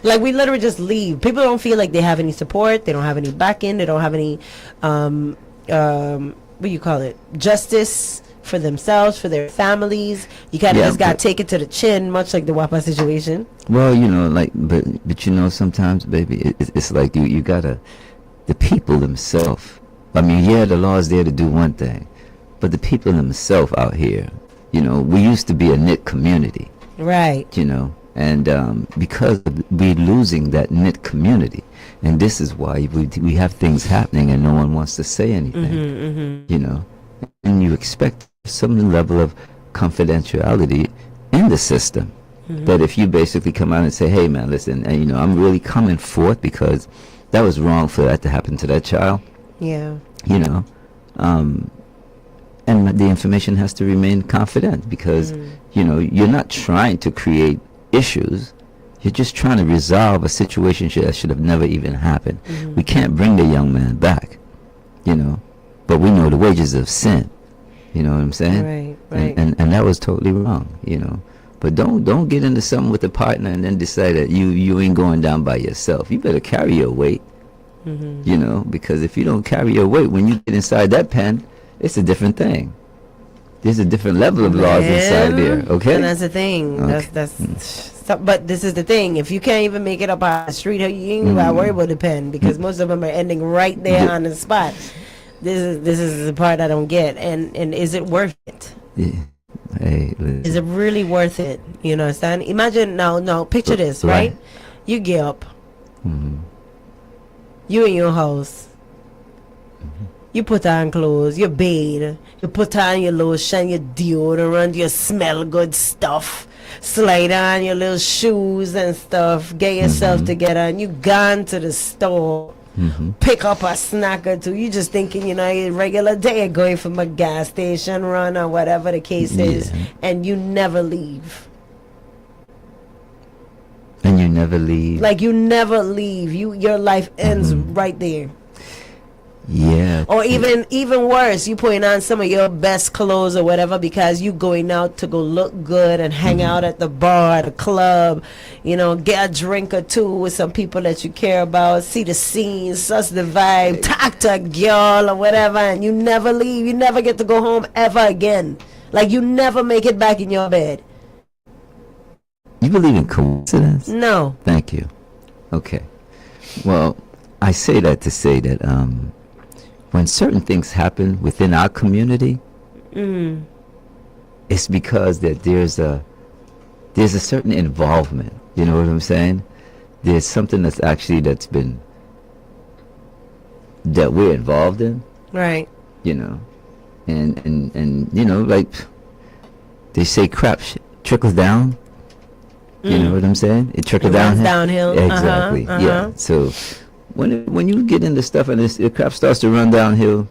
Speaker 3: Like, we literally just leave. People don't feel like they have any support. They don't have any backing. They don't have any, what do you call it? Justice for themselves, for their families. You kind of just got to take it to the chin, much like the WAPA situation.
Speaker 1: Well, you know, like, but you know, sometimes, baby, it's like you gotta, the people themselves. I mean, yeah, the law is there to do one thing, but the people themselves out here, you know, we used to be a knit community.
Speaker 3: Right.
Speaker 1: You know. And because we're losing that knit community, and this is why we have things happening and no one wants to say anything, you know, and you expect some level of confidentiality in the system. But if you basically come out and say, hey man, listen, and, you know, I'm really coming forth because that was wrong for that to happen to that child.
Speaker 3: Yeah.
Speaker 1: You know, and the information has to remain confident because, you know, you're not trying to create issues, you're just trying to resolve a situation that should have never even happened. We can't bring the young man back, you know, but we know the wages of sin, you know what I'm saying?
Speaker 3: Right.
Speaker 1: And that was totally wrong, you know. But don't get into something with a partner and then decide that you ain't going down by yourself. You better carry your weight, you know, because if you don't carry your weight, when you get inside that pen, it's a different thing. There's a different level of laws inside there, okay?
Speaker 3: And that's the thing. Okay. But this is the thing. If you can't even make it up on the street, you ain't got to worry about the pen, because most of them are ending right there on the spot. This is the part I don't get. And is it worth it?
Speaker 1: Yeah. Hey,
Speaker 3: is it really worth it? You know, understand? Imagine now, picture this, right? You get up. You in your house. You put on clothes, you bathe, you put on your lotion, your deodorant, your smell good stuff, slide on your little shoes and stuff, get yourself together, and you gone to the store, pick up a snack or two. You just thinking, you know, a regular day going from a gas station run or whatever the case is, and you never leave.
Speaker 1: And you never leave.
Speaker 3: Like, you never leave. Your life ends right there.
Speaker 1: Yeah.
Speaker 3: Or even worse, you putting on some of your best clothes or whatever because you going out to go look good and hang out at the bar, the club, you know, get a drink or two with some people that you care about, see the scenes, suss the vibe, talk to a girl or whatever, and you never leave. You never get to go home ever again. Like, you never make it back in your bed.
Speaker 1: You believe in coincidence?
Speaker 3: No.
Speaker 1: Thank you. Okay. Well, I say that to say that when certain things happen within our community, it's because that there's a certain involvement. You know what I'm saying? There's something that's been that we're involved in.
Speaker 3: Right.
Speaker 1: You know, and you know, like they say, crap trickles down. You know what I'm saying? It trickles downhill. Exactly. Yeah. So when you get into stuff and the crap starts to run downhill,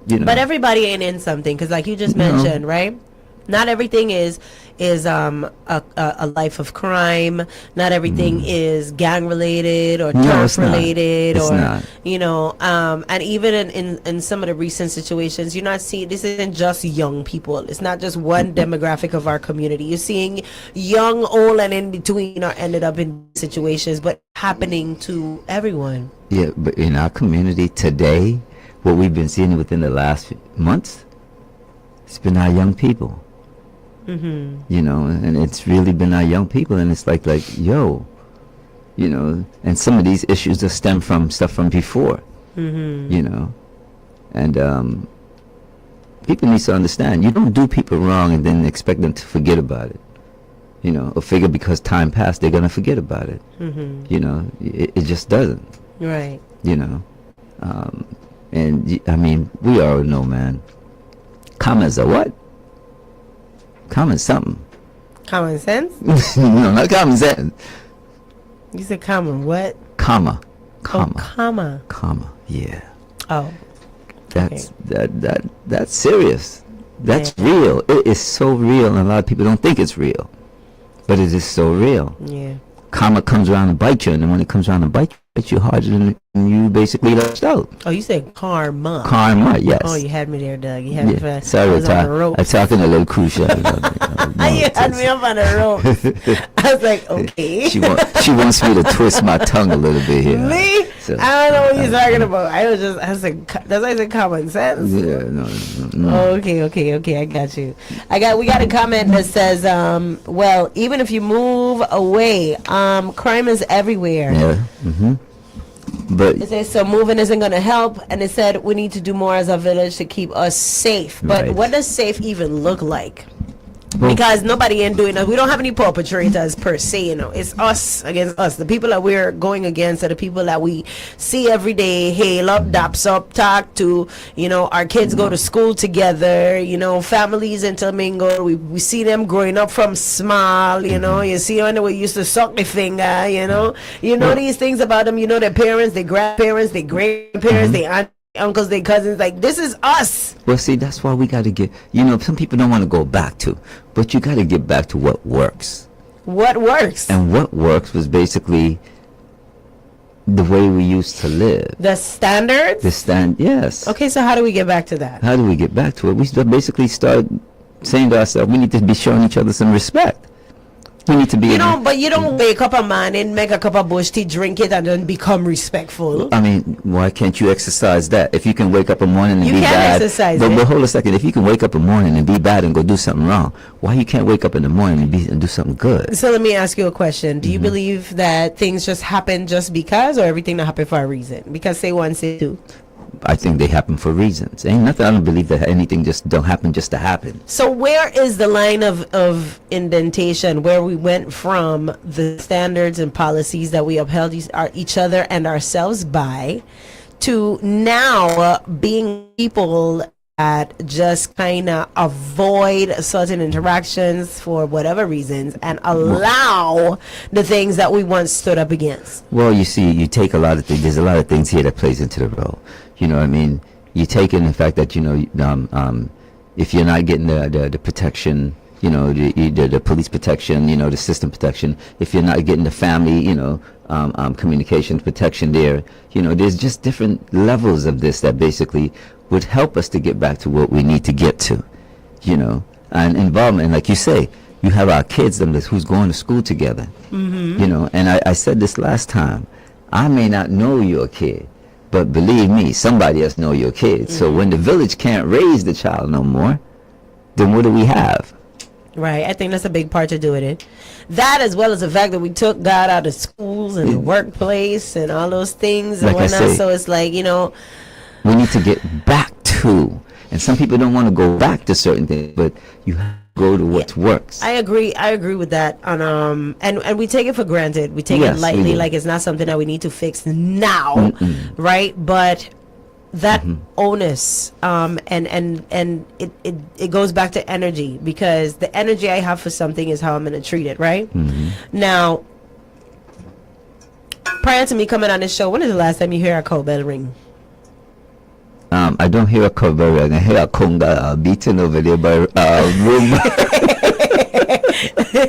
Speaker 1: you know.
Speaker 3: But everybody ain't in something, because like you just mentioned, right? Not everything is a life of crime. Not everything is gang related or turf related, or you know. And even in some of the recent situations, you're not seeing, this isn't just young people. It's not just one demographic of our community. You're seeing young, old, and in between are ended up in situations, but happening to everyone.
Speaker 1: Yeah, but in our community today, what we've been seeing within the last months, it's been our young people. You know, and it's really been our young people, and it's like yo, you know, and some of these issues that stem from stuff from before, you know, and people need to understand, you don't do people wrong and then expect them to forget about it, you know, or figure because time passed they're gonna forget about it. You know, it just doesn't.
Speaker 3: Right.
Speaker 1: You know, and I mean, we all know, man, commas are what? Common something.
Speaker 3: Common sense?
Speaker 1: No, not common sense.
Speaker 3: You said common what?
Speaker 1: Comma.
Speaker 3: Oh, comma.
Speaker 1: Comma. Yeah.
Speaker 3: Oh.
Speaker 1: That's that's serious. That's real. It is so real, and a lot of people don't think it's real, but it is so real.
Speaker 3: Yeah.
Speaker 1: Karma comes around and bite you, and then when it comes around and bite you harder than you basically lost out.
Speaker 3: Oh, you said karma.
Speaker 1: Karma, yes.
Speaker 3: Oh, you had me there, Doug. You had me for,
Speaker 1: sorry, I'm talking a little crucial.
Speaker 3: You had me up on the ropes. I was like, okay.
Speaker 1: She wants me to twist my tongue a little bit here.
Speaker 3: Me? So, I don't know what you're talking about. I was like, that's why I said common sense.
Speaker 1: Yeah, no.
Speaker 3: Okay, I got you. We got a comment that says, well, even if you move away, crime is everywhere.
Speaker 1: Yeah. But
Speaker 3: it says, so moving isn't going to help, and it said we need to do more as a village to keep us safe. But what does safe even look like? Because nobody ain't doing it. We don't have any perpetrators per se, you know. It's us against us. The people that we're going against are the people that we see every day, hail up, daps up, talk to. You know, our kids go to school together. You know, families intermingle. We see them growing up from small. You know, you see when they used to suck their finger. You know these things about them. You know their parents, their grandparents, their grandparents, their aunts, uncles, their cousins. Like, this is us.
Speaker 1: Well, see, that's why we got to get, you know, some people don't want to go back to, but you got to get back to what works.
Speaker 3: What works?
Speaker 1: And what works was basically the way we used to live.
Speaker 3: The standards?
Speaker 1: Yes.
Speaker 3: Okay, so how do we get back to that?
Speaker 1: How do we get back to it? We basically start saying to ourselves, we need to be showing each other some respect. We need to be.
Speaker 3: But you don't wake up a man and make a cup of bush tea, drink it, and then become respectful.
Speaker 1: I mean, why can't you exercise that? If you can wake up a morning and
Speaker 3: you
Speaker 1: be bad,
Speaker 3: exercise
Speaker 1: but hold a second. If you can wake up a morning and be bad and go do something wrong, why you can't wake up in the morning and do something good?
Speaker 3: So let me ask you a question. Do you believe that things just happen just because, or everything that happen for a reason? Because say one, say two.
Speaker 1: I think they happen for reasons. Ain't nothing. I don't believe that anything just don't happen just to happen.
Speaker 3: So where is the line of indentation where we went from the standards and policies that we upheld each other and ourselves by, to now being people that just kind of avoid certain interactions for whatever reasons and allow the things that we once stood up against?
Speaker 1: Well, you see, you take a lot of things. There's a lot of things here that plays into the role. You know what I mean? You take in the fact that, you know, if you're not getting the protection, you know, the police protection, you know, the system protection, if you're not getting the family, you know, communication protection there, you know, there's just different levels of this that basically would help us to get back to what we need to get to, you know, and involvement. Like you say, you have our kids, them who's going to school together, you know, and I said this last time, I may not know your kid, but believe me, somebody else know your kid. So when the village can't raise the child no more, then what do we have?
Speaker 3: Right. I think that's a big part to do with it. That, as well as the fact that we took God out of schools and the workplace and all those things and
Speaker 1: Like
Speaker 3: whatnot. So it's like, you know,
Speaker 1: We need to get back to, and some people don't want to go back to certain things, but you have to go to what works.
Speaker 3: I agree with that. And we take it for granted. We take it lightly, like it's not something that we need to fix now, right? But that onus, and it goes back to energy, because the energy I have for something is how I'm going to treat it, right? Now, prior to me coming on this show, when is the last time you hear a cowbell ring?
Speaker 1: I don't hear a cowbell ring. I hear a conga beating over there by room.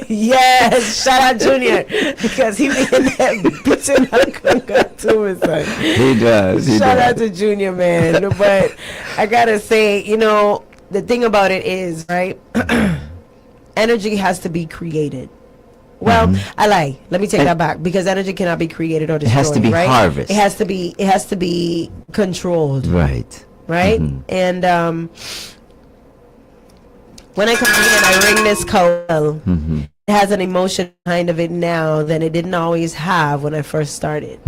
Speaker 3: Yes, shout out Junior, because he be in there beating a conga too, his son.
Speaker 1: He does.
Speaker 3: Shout out to Junior, man. But I gotta say, the thing about it is, right? Energy has to be created. Well, I lie. Let me take that back, because energy cannot be created or destroyed.
Speaker 1: It has to be harvested.
Speaker 3: It has to be controlled.
Speaker 1: Right.
Speaker 3: And when I come in and I ring this cowbell, it has an emotion behind of it now than it didn't always have when I first started.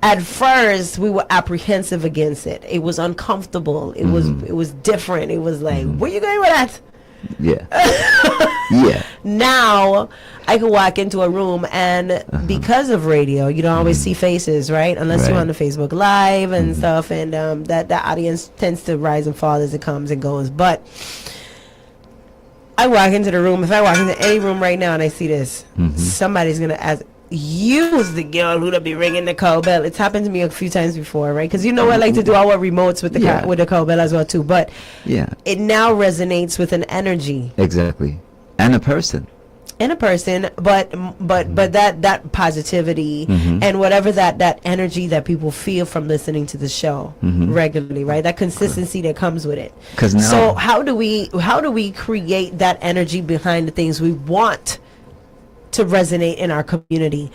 Speaker 3: At first, we were apprehensive against it. It was uncomfortable. It was different. It was like, where you going with that?
Speaker 1: Yeah.
Speaker 3: Now I can walk into a room, and because of radio, you don't always see faces, right? Unless you're on the Facebook Live and stuff, and that audience tends to rise and fall as it comes and goes. But I walk into the room. If I walk into any room right now and I see this, somebody's gonna ask, "You's the girl who'd be ringing the cowbell." It's happened to me a few times before, right? Because I like to do our remotes with the with the cowbell as well too. But it now resonates with an energy,
Speaker 1: exactly, and a person,
Speaker 3: but that positivity and whatever that energy that people feel from listening to the show regularly, right? That consistency that comes with it. So how do we create that energy behind the things we want to resonate in our community?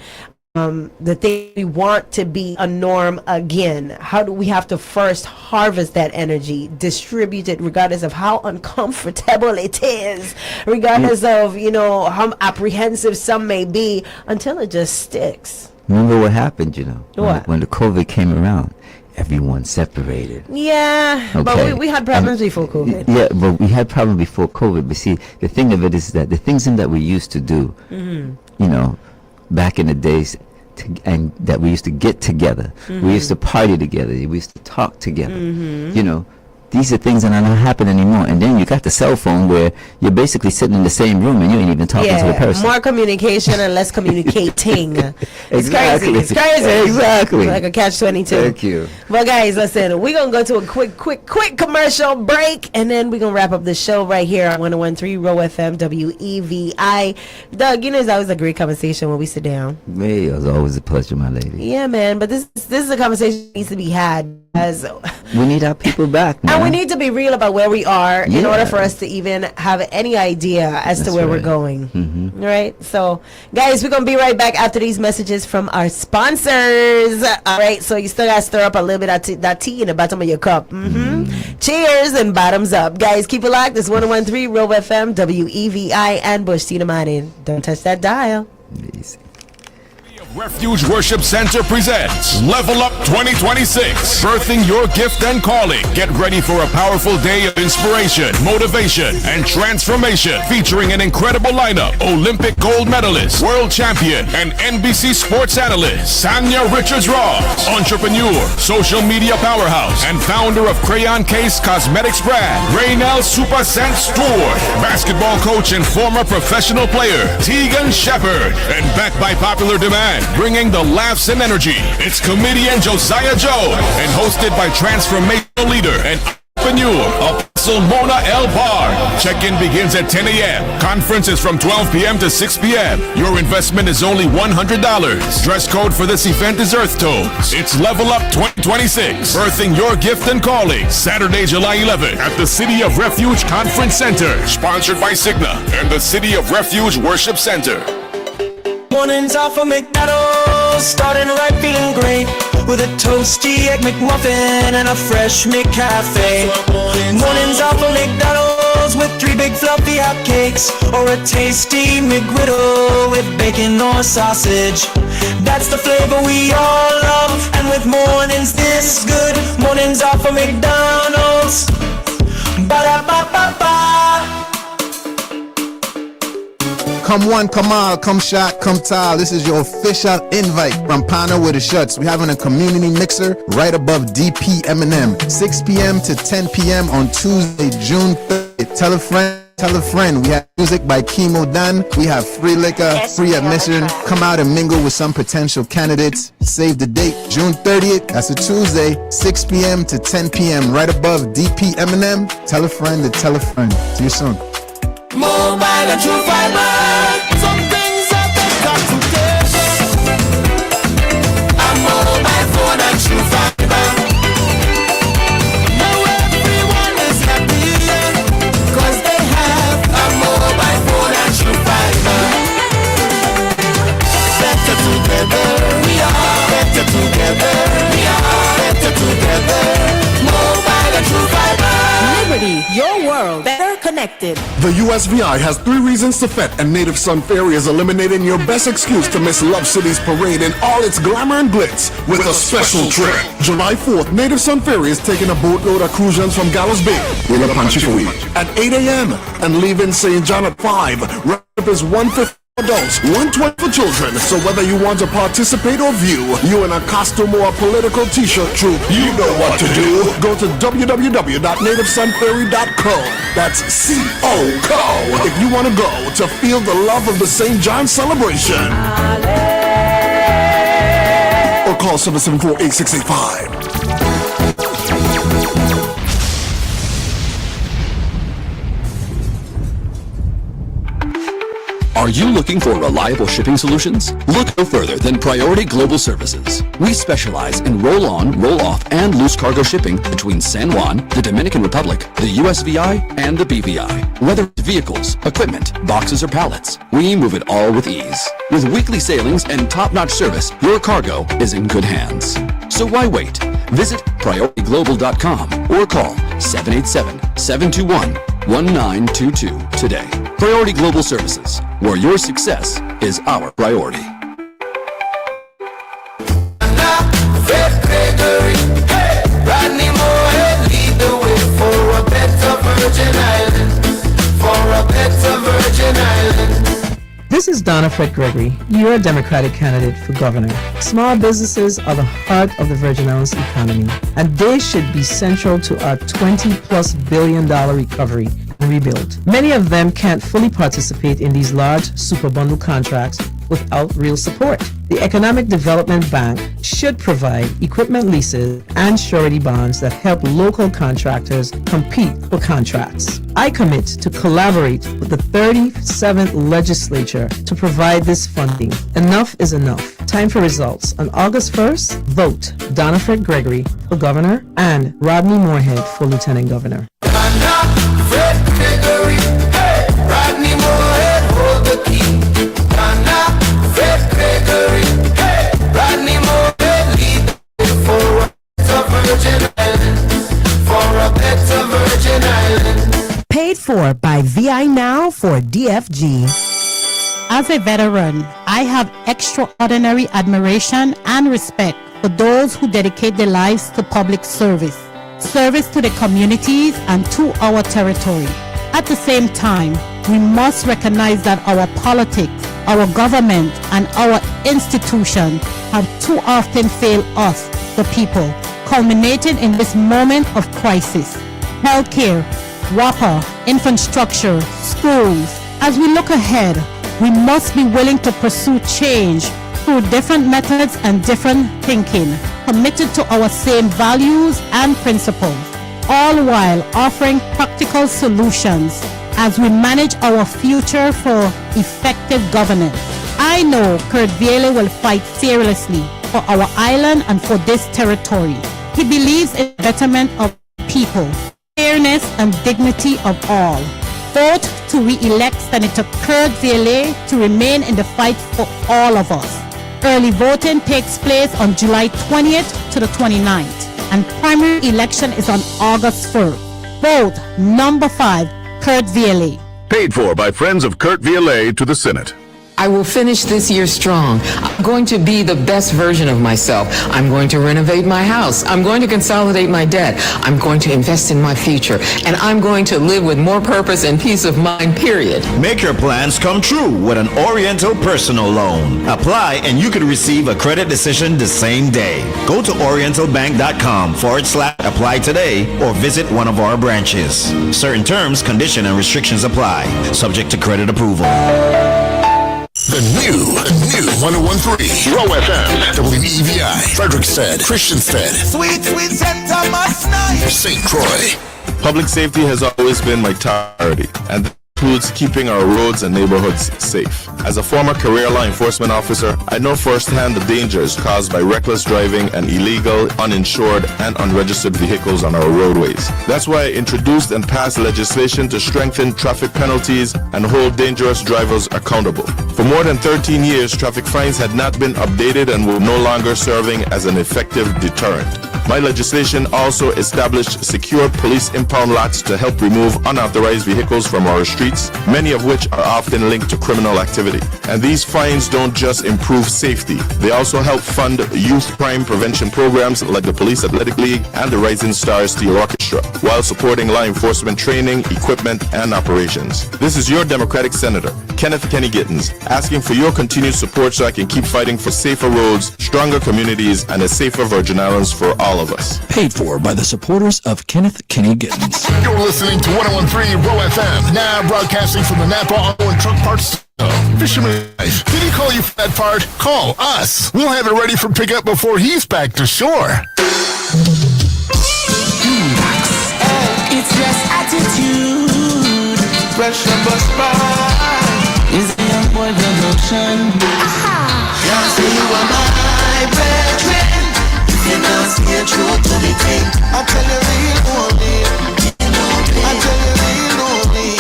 Speaker 3: The thing we want to be a norm again. How do we have to first harvest that energy, distribute it, regardless of how uncomfortable it is, regardless of how apprehensive some may be, until it just sticks.
Speaker 1: Remember what happened? When the COVID came around, everyone separated.
Speaker 3: But we had problems before COVID.
Speaker 1: Yeah, but we had problems before COVID. But see, the thing of it is that the things that we used to do, back in the days, and that we used to get together, we used to party together, we used to talk together. These are things that are not happening anymore. And then you got the cell phone where you're basically sitting in the same room and you ain't even talking to the person.
Speaker 3: More communication and less communicating. It's
Speaker 1: Exactly.
Speaker 3: crazy. It's crazy.
Speaker 1: Exactly.
Speaker 3: Like a catch-22.
Speaker 1: Thank you.
Speaker 3: Well, guys, listen, we're going to go to a quick commercial break, and then we're going to wrap up the show right here on 101.3 Roe FM, WEVI. Doug, it's always a great conversation when we sit down.
Speaker 1: It was always a pleasure, my lady.
Speaker 3: Yeah, man, but this is a conversation that needs to be had.
Speaker 1: We need our people back, man.
Speaker 3: And we need to be real about where we are in order for us to even have any idea as to where we're going. Right? So, guys, we're going to be right back after these messages from our sponsors. All right? So, you still got to stir up a little bit of that tea in the bottom of your cup. Cheers and bottoms up. Guys, keep it locked. It's 101.3 Roe FM, WEVI, and Bush Tina Martin. Don't touch that dial.
Speaker 1: Easy.
Speaker 4: Refuge Worship Center presents Level Up 2026, birthing your gift and calling. Get ready for a powerful day of inspiration, motivation, and transformation, featuring an incredible lineup: Olympic gold medalist, world champion, and NBC sports analyst Sanya Richards-Ross, entrepreneur, social media powerhouse, and founder of Crayon Case Cosmetics brand, Raynell Super Sense Tour, basketball coach and former professional player Tegan Shepard, and backed by popular demand, bringing the laughs and energy. It's comedian Josiah Joe, and hosted by transformational leader and entrepreneur Apostle Mona L. Barr. Check-in begins at 10 a.m. Conference is from 12 p.m. to 6 p.m. Your investment is only $100. Dress code for this event is Earth Tones. It's Level Up 2026, birthing your gift and calling. Saturday, July 11th at the City of Refuge Conference Center. Sponsored by Cigna and the City of Refuge Worship Center.
Speaker 9: Mornings off of McDonald's, starting right feeling great, with a toasty egg McMuffin and a fresh McCafe. Mornings off of McDonald's, McDonald's with 3 big fluffy hot cakes, or a tasty McGriddle with bacon or sausage. That's the flavor we all love, and with mornings this good, mornings are for McDonald's. Ba-da-ba-ba-ba.
Speaker 11: Come one, come all, come shot, come tall. This is your official invite from Pana with the Shuts. We're having a community mixer right above DP M&M, 6 p.m. to 10 p.m. on Tuesday, June 30th. Tell a friend. Tell a friend. We have music by Chemo Dan. We have free liquor, free admission. Come out and mingle with some potential candidates. Save the date, June 30th. That's a Tuesday, 6 p.m. to 10 p.m. right above DP M&M. Tell a friend to tell a friend. See you soon.
Speaker 9: Mobile and True Fiber. Some things are better together. A mobile phone and True Fiber. Now everyone is happy, 'cause they have a mobile phone and True Fiber. Better together, we are. Better together, we are. Better together. Mobile and True Fiber.
Speaker 16: Liberty, your world, better connected.
Speaker 10: The USVI has 3 reasons to fet, and Native Sun Ferry is eliminating your best excuse to miss Love City's parade in all its glamour and glitz with a special trip. July 4th, Native Sun Ferry is taking a boatload of cruisers from Gallows Bay, at 8 a.m. and leaving St. John at 5. Rep is 150 adults, 120 for children. So whether you want to participate or view, you in a costume or a political t-shirt troupe, you know what to do. Go to www.nativesunferry.co. That's C-O-CO if you want to go to feel the love of the St. John celebration. Or call 774-8685.
Speaker 23: Are you looking for reliable shipping solutions? Look no further than Priority Global Services. We specialize in roll-on, roll-off, and loose cargo shipping between San Juan, the Dominican Republic, the USVI, and the BVI. Whether it's vehicles, equipment, boxes, or pallets, we move it all with ease. With weekly sailings and top-notch service, your cargo is in good hands. So why wait? Visit PriorityGlobal.com or call 787-721-1922 today. Priority Global Services, where your success is our priority.
Speaker 9: Rodney Moore, lead the way for a better Virgin Island. For a better Virgin Island.
Speaker 13: This is Donna Fred Gregory, your Democratic candidate for governor. Small businesses are the heart of the Virgin Islands economy, and they should be central to our $20+ billion recovery and rebuild. Many of them can't fully participate in these large super bundle contracts without real support. The Economic Development Bank should provide equipment leases and surety bonds that help local contractors compete for contracts. I commit to collaborate with the 37th legislature to provide this funding. Enough is enough. Time for results. On August 1st, vote Donna Fred Gregory for governor and Rodney Moorhead for lieutenant governor.
Speaker 9: Fred Gregory, hey, Rodney Moore, hold the key. Donna, Fred Gregory, hey, Rodney Moore, lead the way for a better Virgin Island, for a better Virgin Island.
Speaker 16: Paid for by VI Now for DFG.
Speaker 24: As a veteran, I have extraordinary admiration and respect for those who dedicate their lives to public service to the communities and to our territory. At the same time, we must recognize that our politics, our government, and our institutions have too often failed us, the people, culminating in this moment of crisis. Healthcare, water, infrastructure, schools. As we look ahead, we must be willing to pursue change through different methods and different thinking, committed to our same values and principles, all while offering practical solutions as we manage our future for effective governance. I know Kurt Viele will fight fearlessly for our island and for this territory. He believes in the betterment of people, fairness and dignity of all. Vote to re-elect Senator Kurt Viele to remain in the fight for all of us. Early voting takes place on July 20th to the 29th, and primary election is on August 1st. Vote number 5, Kurt Vielle.
Speaker 4: Paid for by friends of Kurt Vielle to the Senate.
Speaker 6: I will finish this year strong. I'm going to be the best version of myself. I'm going to renovate my house. I'm going to consolidate my debt. I'm going to invest in my future. And I'm going to live with more purpose and peace of mind, period.
Speaker 7: Make your plans come true with an Oriental personal loan. Apply and you could receive a credit decision the same day. Go to orientalbank.com/apply today or visit one of our branches. Certain terms, conditions, and restrictions apply. Subject to credit approval.
Speaker 10: The new 101.3 Roe FM, WEVI, Frederiksted, Christiansted,
Speaker 8: Sweet center must night.
Speaker 10: St. Croix.
Speaker 17: Public safety has always been my top priority, and that includes keeping our roads and neighborhoods safe. As a former career law enforcement officer, I know firsthand the dangers caused by reckless driving and illegal, uninsured, and unregistered vehicles on our roadways. That's why I introduced and passed legislation to strengthen traffic penalties and hold dangerous drivers accountable. For more than 13 years, traffic fines had not been updated and were no longer serving as an effective deterrent. My legislation also established secure police impound lots to help remove unauthorized vehicles from our streets, many of which are often linked to criminal activity. And these fines don't just improve safety, they also help fund youth crime prevention programs like the Police Athletic League and the Rising Stars Steel Orchestra, while supporting law enforcement training, equipment, and operations. This is your Democratic Senator, Kenneth Kenny Gittens, asking for your continued support so I can keep fighting for safer roads, stronger communities, and a safer Virgin Islands for all of us.
Speaker 23: Paid for by the supporters of Kenneth Kenny Gittens.
Speaker 10: You're listening to 101.3 Roe FM, now broadcasting from the Napa Auto and Truck Parts. Fisherman Life. Did he call you for that part? Call us. We'll have it ready for pickup before he's back to shore.
Speaker 9: It's just attitude. Pressure bust by. Is a young boy production. Can't say you are my brethren. If you not stay true to the thing, I tell you real only. I tell you real only.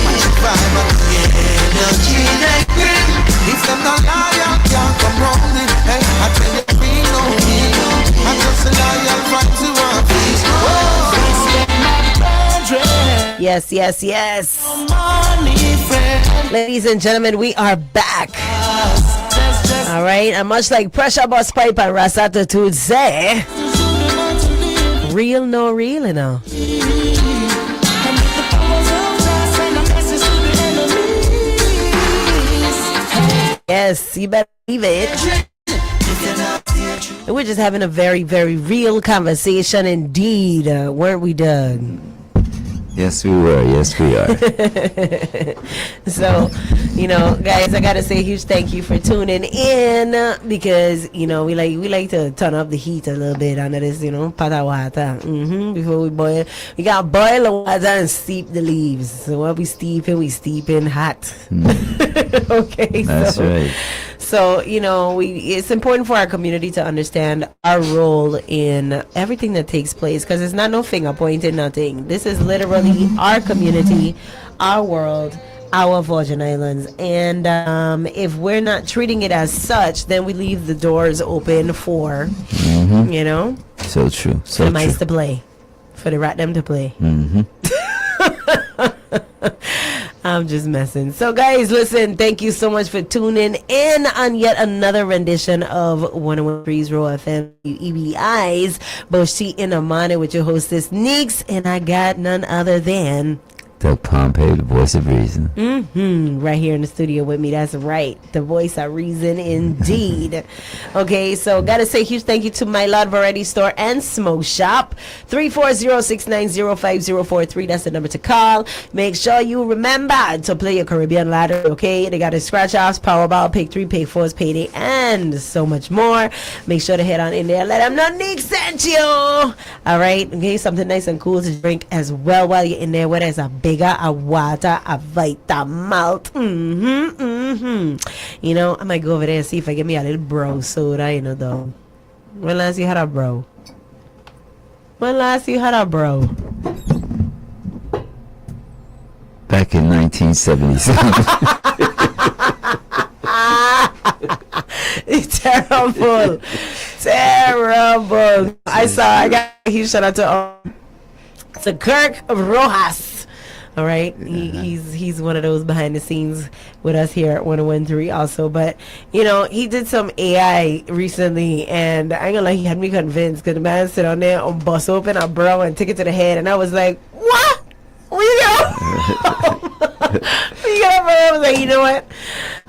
Speaker 9: Match it vibe up the energy they bring. If them not liar, can't come round me. Hey, I tell you real only. I'm just a loyal fight to our peace.
Speaker 3: Yes, yes, yes. Ladies and gentlemen, we are back. All right, and much like Pressure Bus Pipe and Rasatitude say, real no real, you know. Yes, you better believe it. And we're just having a very, very real conversation indeed, weren't we, Doug?
Speaker 1: Yes, we were. Yes, we are.
Speaker 3: So, you know, guys, I gotta say a huge thank you for tuning in because, you know, we like to turn up the heat a little bit under this, you know, pot of water. Before we boil, we gotta boil the water and steep the leaves. So what we steeping hot. Okay,
Speaker 1: that's right.
Speaker 3: So, you know, it's important for our community to understand our role in everything that takes place because it's not no finger pointing, nothing. This is literally our community, our world, our Virgin Islands. And if we're not treating it as such, then we leave the doors open for, you know,
Speaker 1: so true. So
Speaker 3: the mice to play, for the rat them to play. I'm just messing. So guys, listen, thank you so much for tuning in on yet another rendition of 101.3 Roe FM EBI's Boshi in a Money with your hostess Neeks, and I got none other than
Speaker 1: Doug Pompey, the voice of reason.
Speaker 3: Right here in the studio with me. That's right. The voice of reason indeed. Okay, so gotta say huge thank you to My Lord Variety Store and Smoke Shop. 340-690-5043. That's the number to call. Make sure you remember to play your Caribbean lottery, okay? They got a scratch offs, Powerball, Pick 3, Pick 4's Payday, and so much more. Make sure to head on in there. Let them know Nick sent you. All right, okay, something nice and cool to drink as well while you're in there, whether it's a bigger, a water, a vita malt. You know, I might go over there and see if I get me a little bro soda, you know, though. When last you had a bro?
Speaker 1: Back in 1977.
Speaker 3: Terrible. I got a huge shout out to Kirk Rojas. All right, he's one of those behind the scenes with us here at 101.3 also. But you know, he did some AI recently, and I ain't gonna lie, he had me convinced. Cause the man sit on there and bust open a bro and take it to the head, and I was like, what? Where you go? I was like, you know what?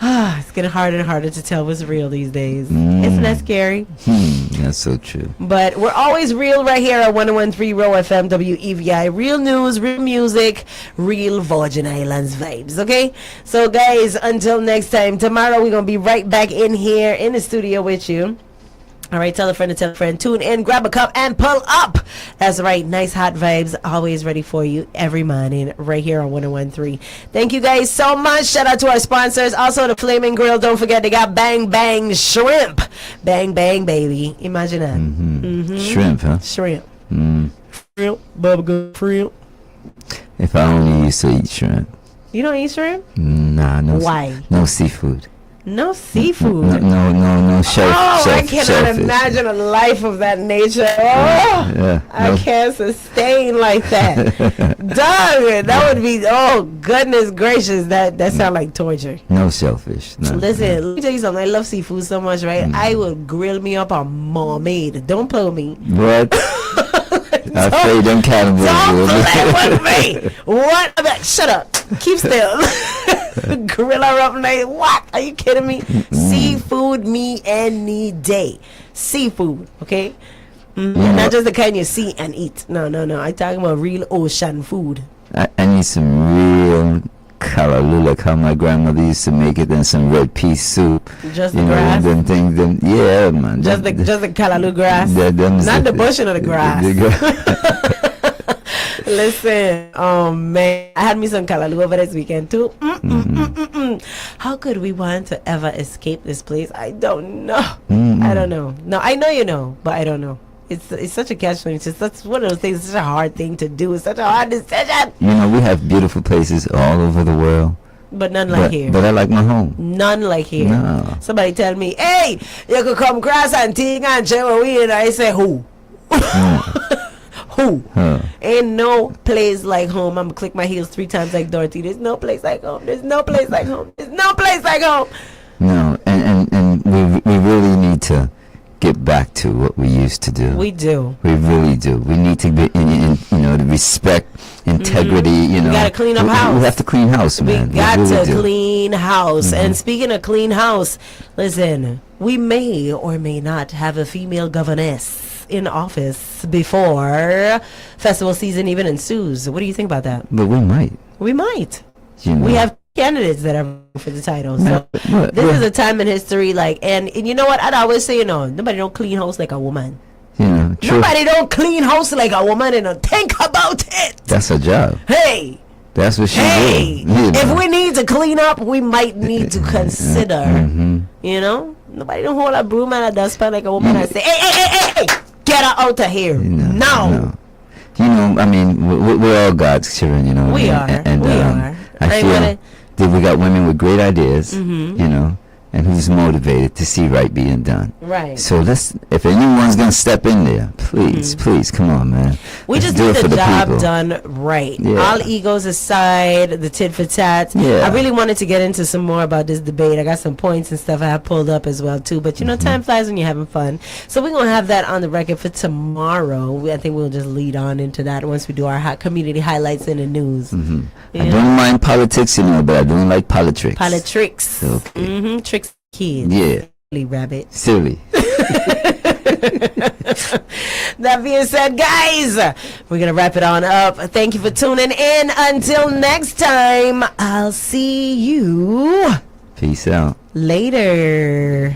Speaker 3: It's getting harder and harder to tell what's real these days. Isn't that scary?
Speaker 1: That's so true.
Speaker 3: But we're always real right here at 101.3 Roe FM WEVI. Real news, real music, real Virgin Islands vibes. Okay? So guys, until next time, tomorrow we're going to be right back in here in the studio with you. All right, tell a friend, tune in, grab a cup, and pull up. That's right, nice hot vibes, always ready for you every morning, right here on 101.3. Thank you guys so much. Shout out to our sponsors. Also, the Flaming Grill. Don't forget, they got Bang Bang Shrimp. Bang Bang, baby. Imagine that.
Speaker 1: Shrimp, huh?
Speaker 3: Shrimp. Shrimp, bubblegum shrimp.
Speaker 1: If I only used to eat shrimp.
Speaker 3: You don't eat shrimp?
Speaker 1: Nah, no.
Speaker 3: Why?
Speaker 1: No seafood.
Speaker 3: No seafood.
Speaker 1: No
Speaker 3: I cannot imagine a life of that nature. I can't sustain like that. Dog, that would be, oh goodness gracious, that sounds like torture.
Speaker 1: No shellfish. No.
Speaker 3: Listen, let me tell you something. I love seafood so much, right? I will grill me up a mermaid. Don't play with me.
Speaker 1: What? I afraid them cannibals.
Speaker 3: Don't play with me. What? Shut up. Keep still. Grill her up like, what? Are you kidding me? Seafood me any day. Seafood, okay? Not just the kind you see and eat. No. I'm talking about real ocean food.
Speaker 1: I need some real callaloo, like how my grandmother used to make it, and some red pea soup.
Speaker 3: Just the grass?
Speaker 1: Yeah, man.
Speaker 3: Just the callaloo grass? Not the bushing of the grass. Listen, oh man, I had me some callaloo over this weekend too. How could we want to ever escape this place? I don't know. I don't know. No, I know you know, but I don't know. It's such a catch-22. It's such one of those things. It's such a hard thing to do. It's such a hard decision.
Speaker 1: You know, we have beautiful places all over the world,
Speaker 3: but none like here.
Speaker 1: But I like my home.
Speaker 3: None like here.
Speaker 1: No.
Speaker 3: Somebody tell me, hey, you could come cross and ting and chill we, and I say who? Who? Ain't no place like home. I'm gonna click my heels 3 times like Dorothy. There's no place like home. There's no place like home. There's no place like home.
Speaker 1: No, and we really need to get back to what we used to do.
Speaker 3: We do.
Speaker 1: We really do. We need to be in the respect, integrity. You know,
Speaker 3: we gotta clean up house.
Speaker 1: We have to clean house, man.
Speaker 3: We got to clean house. And speaking of clean house, listen, we may or may not have a female governess in office before festival season even ensues. What do you think about that?
Speaker 1: But we might.
Speaker 3: We might.
Speaker 1: You know.
Speaker 3: We have candidates that are for the title. So this is a time in history, like, and you know what? I'd always say, nobody don't clean house like a woman.
Speaker 1: You know,
Speaker 3: nobody don't clean house like a woman, and think about it.
Speaker 1: That's her job.
Speaker 3: Hey.
Speaker 1: That's what she's doing.
Speaker 3: If we need to clean up, we might need to consider. You know, nobody don't hold a broom and a dustpan like a woman and say, hey, get her out of here. No.
Speaker 1: You know, I mean, we're all God's children, you know.
Speaker 3: We are.
Speaker 1: I feel that we got women with great ideas, you know, and who's motivated to see right being done.
Speaker 3: Right.
Speaker 1: So if anyone's going to step in there, please, come on, man.
Speaker 3: We just need the job done right. Yeah. All egos aside, the tit for tat. Yeah. I really wanted to get into some more about this debate. I got some points and stuff I have pulled up as well, too. But, time flies when you're having fun. So we're going to have that on the record for tomorrow. I think we'll just lead on into that once we do our hot community highlights in the news.
Speaker 1: I don't mind politics, but I don't like politics.
Speaker 3: Politics.
Speaker 1: Okay.
Speaker 3: Tricks kids.
Speaker 1: Yeah.
Speaker 3: Silly rabbit.
Speaker 1: Silly.
Speaker 3: That being said, guys, we're going to wrap it on up. Thank you for tuning in. Until next time, I'll see you.
Speaker 1: Peace out.
Speaker 3: Later.